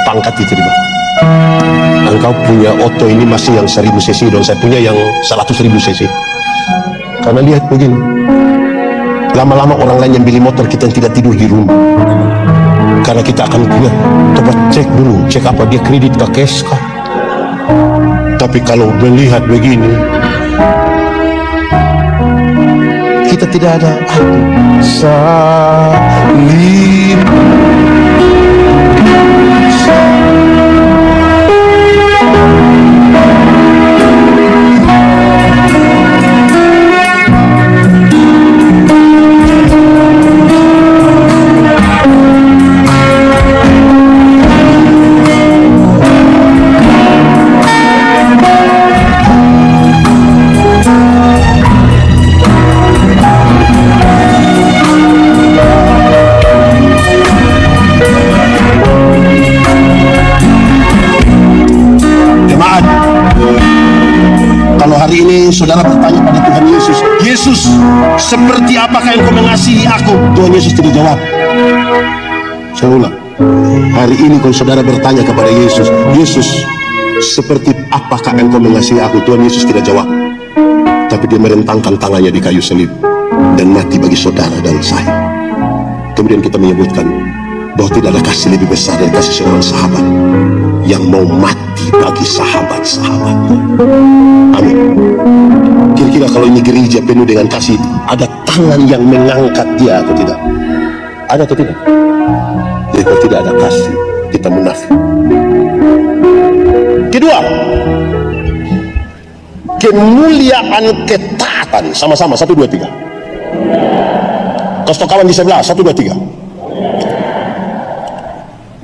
pangkat itu di bawah. Engkau punya oto ini masih yang 1000 cc dan saya punya yang 100.000 cc. Karena lihat begini, lama-lama orang lain yang beli motor, kita yang tidak tidur di rumah. Karena kita akan lihat, coba cek dulu, cek apa dia kredit ke cash kah? Tapi kalau melihat begini, kita tidak ada salib. Kalau hari ini saudara bertanya pada Tuhan Yesus, Yesus, seperti apakah engkau mengasihi aku? Tuhan Yesus tidak jawab. Saya ulang, hari ini kalau saudara bertanya kepada Yesus, Yesus, seperti apakah engkau mengasihi aku? Tuhan Yesus tidak jawab. Tapi dia merentangkan tangannya di kayu salib dan mati bagi saudara dan saya. Kemudian kita menyebutkan bahwa tidak ada kasih lebih besar dari kasih seorang sahabat yang mau mati bagi sahabat-sahabatnya. Amin. Kira-kira kalau ini gereja penuh dengan kasih, ada tangan yang mengangkat dia atau tidak? Ada atau tidak? Jadi kalau tidak ada kasih, kita munafik. Kedua, kemuliaan ketaatan. Sama-sama, 1, 2, 3. Kostok kawan di sebelah, 1, 2, 3.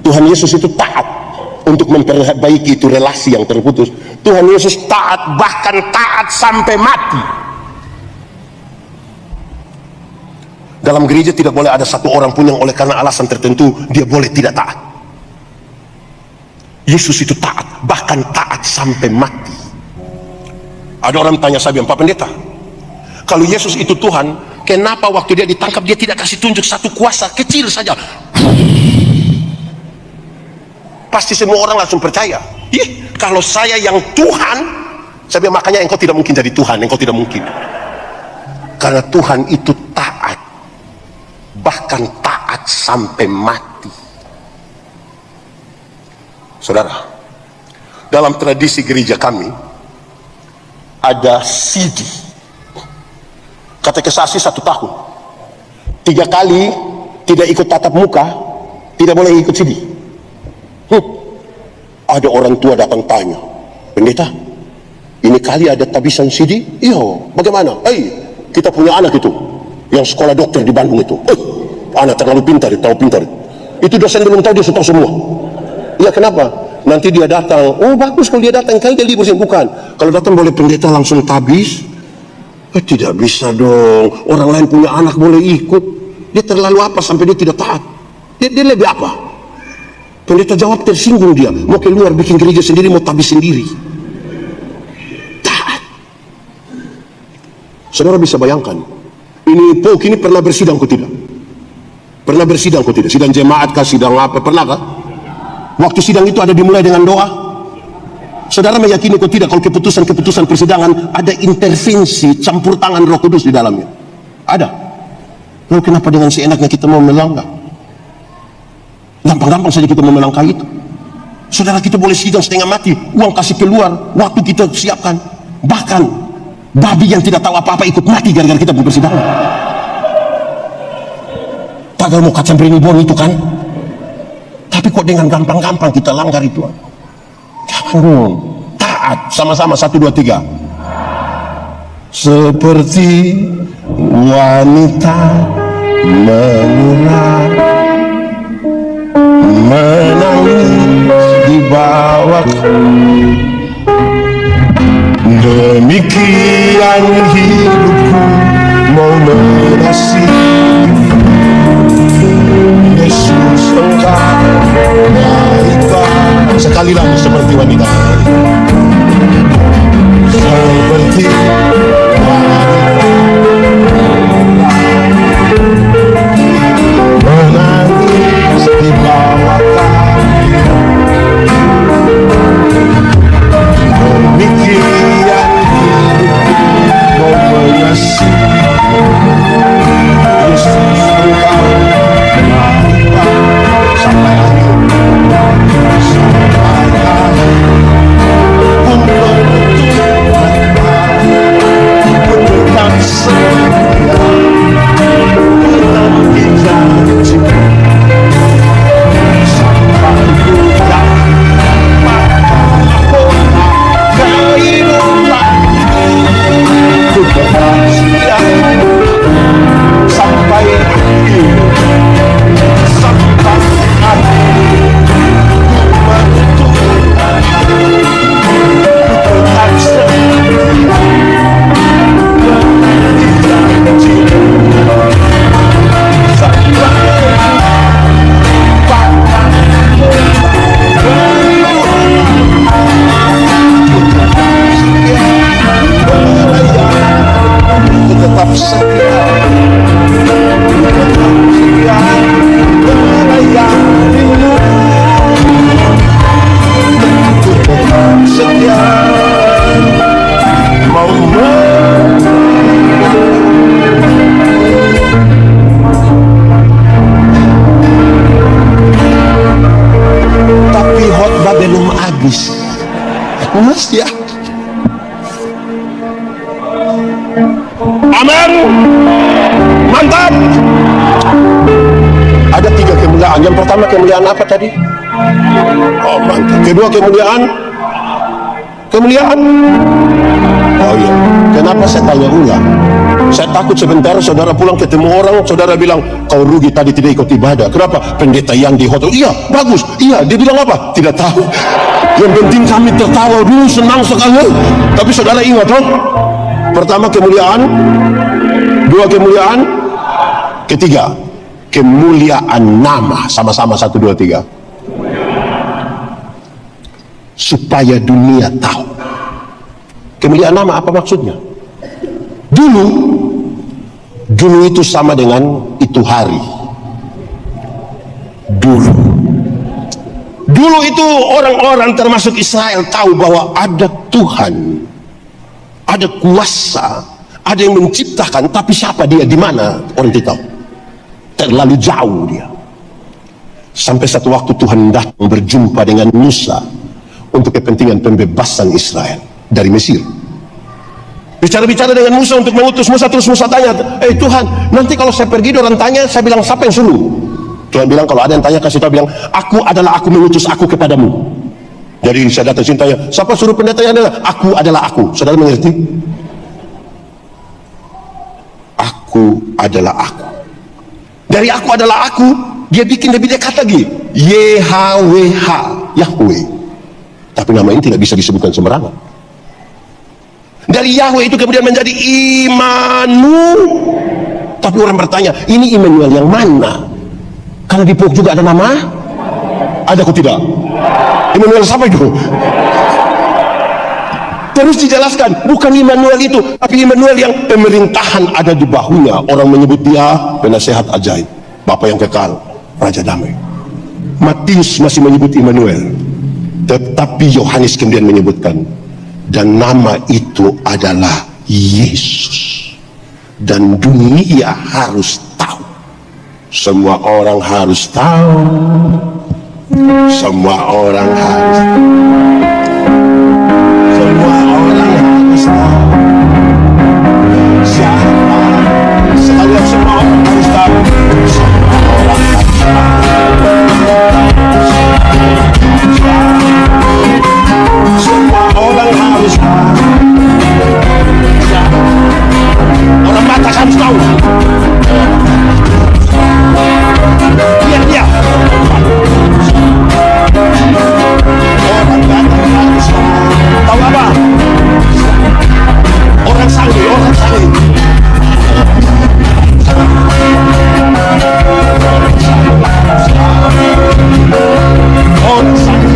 Tuhan Yesus itu taat untuk memperbaiki itu relasi yang terputus. Tuhan Yesus taat, bahkan taat sampai mati. Dalam gereja tidak boleh ada satu orang pun yang oleh karena alasan tertentu dia boleh tidak taat. Yesus itu taat, bahkan taat sampai mati. Ada orang tanya saya, Pak Pendeta, kalau Yesus itu Tuhan, kenapa waktu dia ditangkap dia tidak kasih tunjuk satu kuasa kecil saja? Pasti semua orang langsung percaya. Kalau saya yang Tuhan, saya bilang, makanya engkau tidak mungkin jadi Tuhan, engkau tidak mungkin. Karena Tuhan itu taat, bahkan taat sampai mati. Saudara, dalam tradisi gereja kami ada CD katekisasi 1 tahun, 3 kali tidak ikut tatap muka, tidak boleh ikut CD. Ada orang tua datang tanya, pendeta, ini kali ada tabisan CD? Iya, bagaimana? Kita punya anak itu yang sekolah dokter di Bandung itu, anak terlalu pintar, itu dosen belum tahu, dia sudah tahu semua. Iya, kenapa? Nanti dia datang, oh bagus kalau dia datang, kali dia libur sih. Bukan, kalau datang boleh pendeta langsung tabis. Tidak bisa dong, orang lain punya anak boleh ikut. Dia terlalu apa sampai dia tidak taat? Dia lebih apa? Pendeta jawab tersinggung, dia mau keluar bikin gereja sendiri, mau tabis sendiri. Taat. Saudara bisa bayangkan, ini POK ini pernah bersidang kok tidak? Pernah bersidang kok tidak? Sidang jemaat kah, sidang apa, pernah kah? Waktu sidang itu ada dimulai dengan doa. Saudara meyakini kok tidak kalau keputusan persidangan ada intervensi campur tangan Roh Kudus di dalamnya? Ada. Lalu kenapa dengan seenaknya kita mau melanggar? Gampang-gampang saja kita mau melangkah itu. Saudara, kita boleh sidang setengah mati, uang kasih keluar, waktu kita siapkan. Bahkan babi yang tidak tahu apa-apa ikut mati gara-gara kita berpersidangan. Padahal mau kacang berini bon itu kan. Tapi kok dengan gampang-gampang kita langgar itu? Jangan dong. Taat, sama-sama 1, 2, 3. Seperti wanita mengular, menangis di bawah, demikian hidupku mau mengasihi Yesus, Engkau baik. Sekali lagi, seperti wanita, seperti wanita menangis di bawah kaki, demikian hidupku mau mengasihi Yesus, Engkau sampai akhir, sampai akhir pun tetap setia menanti janji sampai pulang mahkota kehidupan, ku tetap setia sampai akhir, sampai akhir menentukan, ku tetap setia menanti janji sampai tetap setia, melayanimu, tetap setia mau tapi khotbah belum habis. Masih ya. Amin, mantap. Ada 3 kemuliaan. Yang pertama kemuliaan apa tadi? Oh mantap. Kedua kemuliaan. Oh iya. Kenapa saya tanya ulang? Saya takut sebentar saudara pulang ketemu orang, saudara bilang kau rugi tadi tidak ikut ibadah. Kenapa? Pendeta yang di hotel. Iya bagus. Iya, dia bilang apa? Tidak tahu. Yang penting kami tertawa dulu, senang sekali. Tapi saudara ingat loh, pertama kemuliaan, 2 kemuliaan, ketiga kemuliaan nama. Sama-sama 1, 2, 3. Supaya dunia tahu. Kemuliaan nama apa maksudnya? Dulu itu sama dengan itu hari. Dulu itu orang-orang termasuk Israel tahu bahwa ada Tuhan, ada kuasa, ada yang menciptakan, tapi siapa dia, di mana orang tidak tahu. Terlalu jauh dia. Sampai satu waktu Tuhan datang berjumpa dengan Musa untuk kepentingan pembebasan Israel dari Mesir. Bicara-bicara dengan Musa untuk mengutus Musa, terus Musa tanya, Tuhan, nanti kalau saya pergi orang tanya, saya bilang siapa yang suruh? Tuhan bilang, kalau ada yang tanya kasih tahu, bilang, aku adalah aku mengutus aku kepadamu. Jadi saya datang sini tanya, siapa suruh pendeta yang adalah? Aku adalah aku. Saudara mengerti? Aku adalah aku. Dari aku adalah aku, dia bikin lebih dekat lagi. YHWH, Yahweh. Tapi nama ini tidak bisa disebutkan sembarangan. Dari Yahweh itu kemudian menjadi Immanuel. Tapi orang bertanya, ini Immanuel yang mana? Karena di Pok juga ada nama. Ada kok tidak? Immanuel siapa itu? Terus dijelaskan, bukan Immanuel itu, tapi Immanuel yang pemerintahan ada di bahunya. Orang menyebut dia penasehat ajaib, Bapa yang kekal, Raja Damai. Matius masih menyebut Immanuel, tetapi Yohanes kemudian menyebutkan, dan nama itu adalah Yesus. Dan dunia harus tahu. Semua orang harus tahu. Semua orang harus tahu. Semua orang harus tahu. Siapa? Sekalian semua orang harus tahu. Semua orang harus tahu. Semua orang harus tahu. Orang Batak harus tahu. Dia. Orang Batak harus tahu. Tahu apa? Orang Sangi. Orang Sangi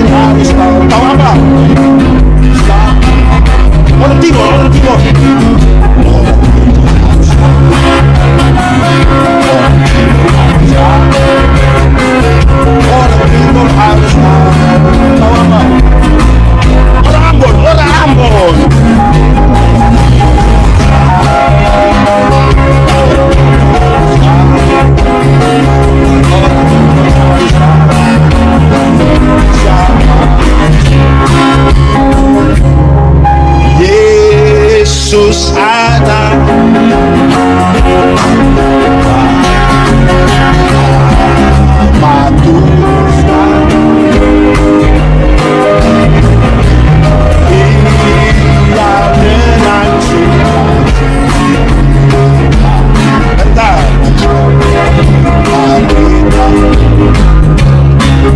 harus tahu. Tahu apa? Orang Timur. Orang Timur harus tahu. Tahu apa? Orang Ambon. Orang Ambon Yesus ada.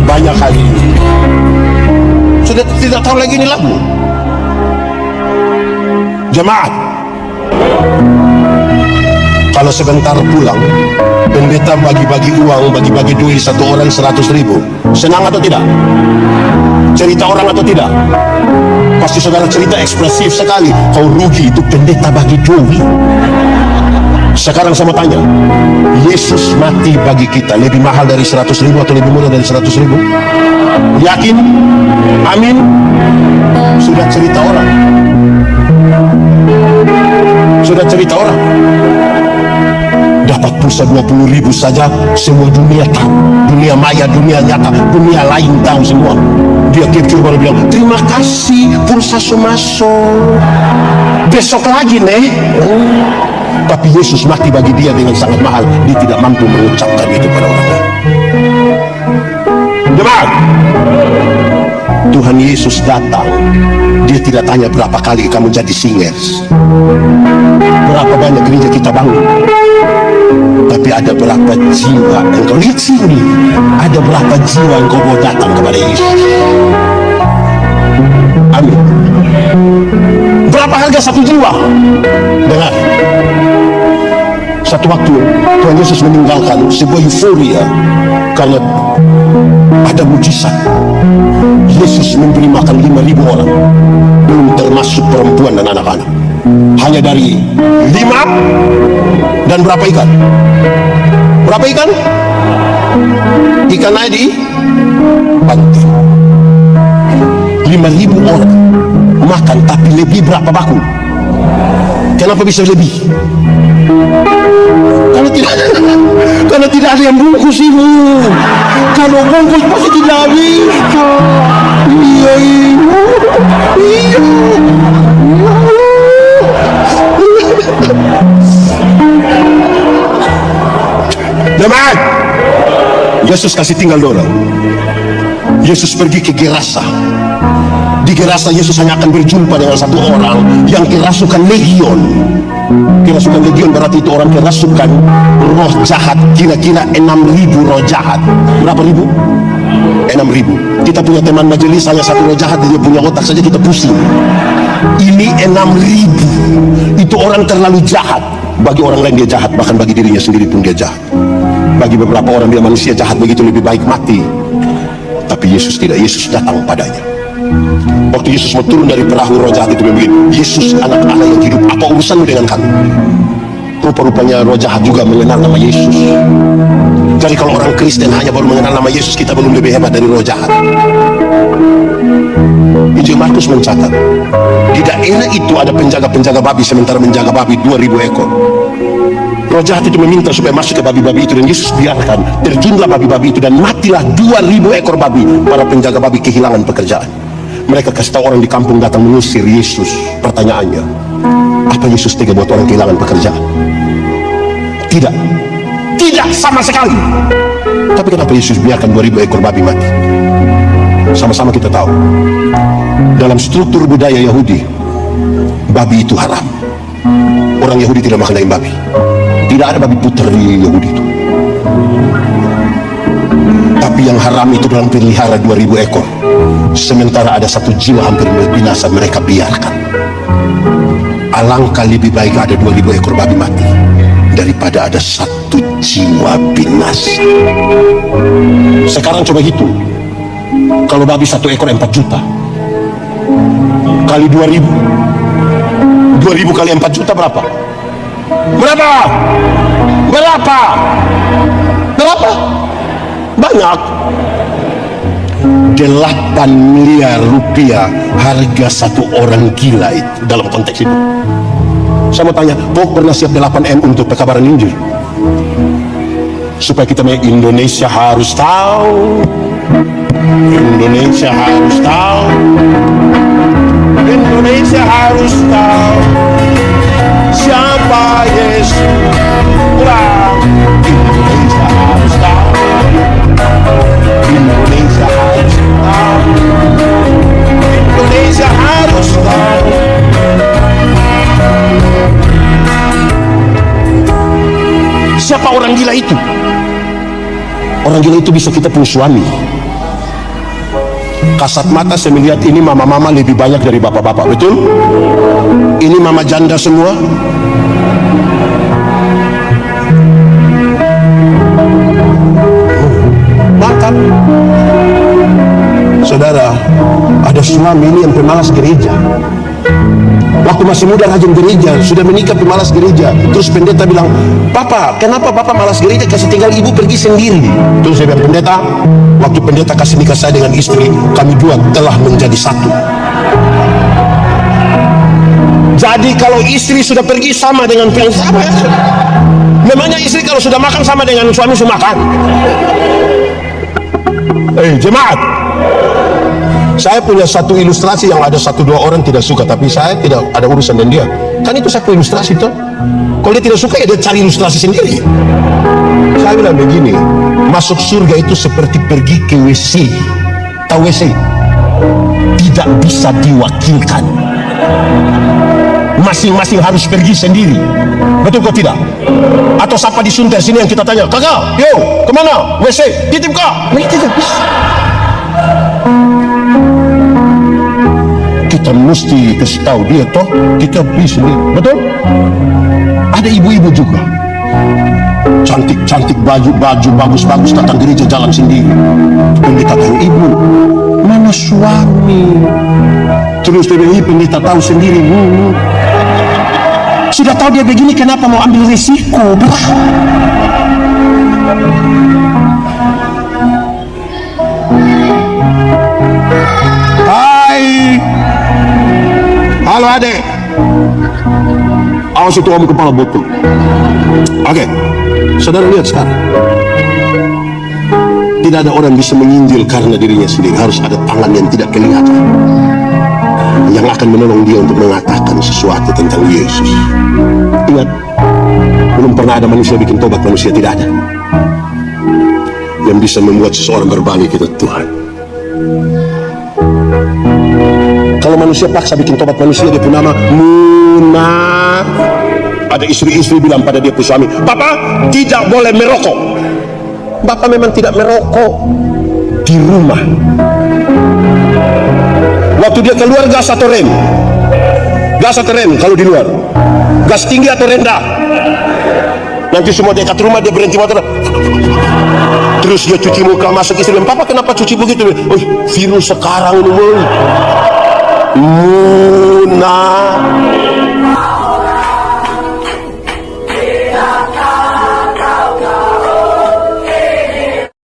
Banyak kali sudah tidak tahu lagi ini lagu. Jemaat, kalau sebentar pulang pendeta bagi-bagi uang, bagi-bagi duit satu orang 100.000, senang atau tidak? Cerita orang atau tidak? Pasti saudara cerita ekspresif sekali. Kau rugi, itu pendeta bagi duit. Sekarang saya mau tanya, Yesus mati bagi kita lebih mahal dari 100.000 atau lebih murah dari 100.000? Yakin? Amin? Sudah cerita orang. Sudah cerita orang. Dapat pulsa 20.000 saja, semua dunia tahu. Dunia maya, dunia nyata, dunia lain tahu semua. Dia kira-kira baru bilang, terima kasih pulsa sumaso. Besok lagi nih. Tapi Yesus mati bagi dia dengan sangat mahal. Dia tidak mampu mengucapkan itu pada orang lain. Jemaat, Tuhan Yesus datang. Dia tidak tanya berapa kali kamu jadi singers, berapa banyak gereja kita bangun, tapi ada berapa jiwa. Engkau lihat sini, ada berapa jiwa engkau mau datang kepada Yesus. Amin. Berapa harga satu jiwa? Dengar, satu waktu Tuhan Yesus meninggalkan sebuah euforia karena ada mujizat. Yesus memberi makan 5.000 orang, belum termasuk perempuan dan anak-anak. Hanya dari 5 dan berapa ikan? Berapa ikan? Ikan aja di pantai. 5.000 orang makan, tapi lebih berapa bakul? Kenapa bisa lebih? Karena tidak ada yang bungkus ibu. Kalau bungkus pasti tidak bisa. Iya ibu. Iya. Jemaat, Yesus kasih tinggal dorang. Yesus pergi ke Gerasa. Di Gerasa Yesus hanya akan berjumpa dengan satu orang yang kerasukan legion. Kerasukan legion berarti itu orang kerasukan roh jahat. Kira-kira 6.000 roh jahat. Berapa ribu? 6.000. Kita punya teman majelis hanya satu roh jahat, dia punya otak saja kita pusing. Ini 6.000. Itu orang terlalu jahat. Bagi orang lain dia jahat, bahkan bagi dirinya sendiri pun dia jahat. Bagi beberapa orang dia manusia jahat, begitu lebih baik mati. Tapi Yesus tidak. Yesus datang padanya. Waktu Yesus mau turun dari perahu, roh jahat itu begini, Yesus anak Allah yang hidup, apa urusanmu dengan kami? Rupa-rupanya roh jahat juga mengenal nama Yesus. Jadi kalau orang Kristen hanya baru mengenal nama Yesus, kita belum lebih hebat dari roh jahat. Injil Markus mencatat, di daerah itu ada penjaga-penjaga babi, sementara menjaga babi 2.000 ekor. Roh jahat itu meminta supaya masuk ke babi-babi itu, dan Yesus biarkan. Terjunlah babi-babi itu dan matilah 2.000 ekor babi. Para penjaga babi kehilangan pekerjaan. Mereka kasih tahu orang di kampung datang mengusir Yesus. Pertanyaannya, apa Yesus tega buat orang kehilangan pekerjaan? Tidak. Tidak sama sekali. Tapi kenapa Yesus biarkan 2.000 ekor babi mati? Sama-sama kita tahu, dalam struktur budaya Yahudi, babi itu haram. Orang Yahudi tidak makan daging babi. Tidak ada babi puter di Yahudi itu. Tapi yang haram itu dalam pelihara 2.000 ekor. Sementara ada satu jiwa hampir binasa, mereka biarkan. Alangkah lebih baik ada 2.000 ekor babi mati daripada ada satu jiwa binasa. Sekarang coba hitung, kalau babi satu ekor 4 juta kali 2.000 kali 4 juta berapa? Berapa? Banyak. 8 miliar rupiah harga satu orang gila itu dalam konteks itu. Saya mau tanya, Pok pernah siap 8M untuk pekabaran Injil? Supaya kita Indonesia harus tahu. Indonesia harus tahu. Indonesia harus tahu siapa Yesus. Indonesia harus tahu. Indonesia harus tahu. Indonesia harus tahu. Siapa orang gila itu? Orang gila itu bisa kita punya suami. Kasat mata saya melihat ini mama-mama lebih banyak dari bapak-bapak, betul? Ini mama janda semua. Mantap. Saudara, ada suami ini yang pemalas gereja. Waktu masih muda rajin gereja, sudah menikah pemalas gereja. Terus pendeta bilang, Papa, kenapa Papa malas gereja? Kasih tinggal ibu pergi sendiri. Terus saya bilang, pendeta, waktu pendeta kasih nikah saya dengan istri, kami dua telah menjadi satu. Jadi kalau istri sudah pergi sama dengan sama ya. Memangnya istri kalau sudah makan sama dengan suami sudah makan? Jemaat, saya punya satu ilustrasi yang ada 1-2 orang tidak suka, tapi saya tidak ada urusan dengan dia. Kan itu satu ilustrasi tuh. Kalau dia tidak suka ya dia cari ilustrasi sendiri. Saya bilang begini, masuk surga itu seperti pergi ke WC. Tahu WC? Tidak bisa diwakilkan. Masing-masing harus pergi sendiri. Betul kok tidak? Atau siapa disunter sini yang kita tanya, kakak, yo, kemana? WC, titip kak. Tidak bisa. Kita mesti kasih tahu dia toh kita pergi sendiri, betul? Ada ibu-ibu juga, cantik-cantik, baju bagus-bagus, datang gereja jalan sendiri. Pendeta tahu, ibu, mana suami? Terus dia pendeta tahu sendiri, sudah tahu dia begini, kenapa mau ambil risiko? Hai, halo adek, Awas itu om kepala botol. Oke, saudara lihat sekarang. Tidak ada orang bisa menginjil karena dirinya sendiri. Harus ada tangan yang tidak kelihatan yang akan menolong dia untuk mengatakan sesuatu tentang Yesus. Ingat, belum pernah ada manusia bikin tobat, manusia tidak ada yang bisa membuat seseorang berbalik kepada Tuhan. Kalau manusia paksa bikin tobat manusia, dia pun nama munafik. Ada istri-istri bilang pada dia suami, "Papa tidak boleh merokok." Bapak memang tidak merokok di rumah. Waktu dia keluar gas atau rem? Gas atau rem kalau di luar? Gas tinggi atau rendah? Nanti semua dekat rumah dia berhenti motor. Terus dia cuci muka, masuk istri, "Papa kenapa cuci begitu?" "Oh, virus sekarang ini." Munafik.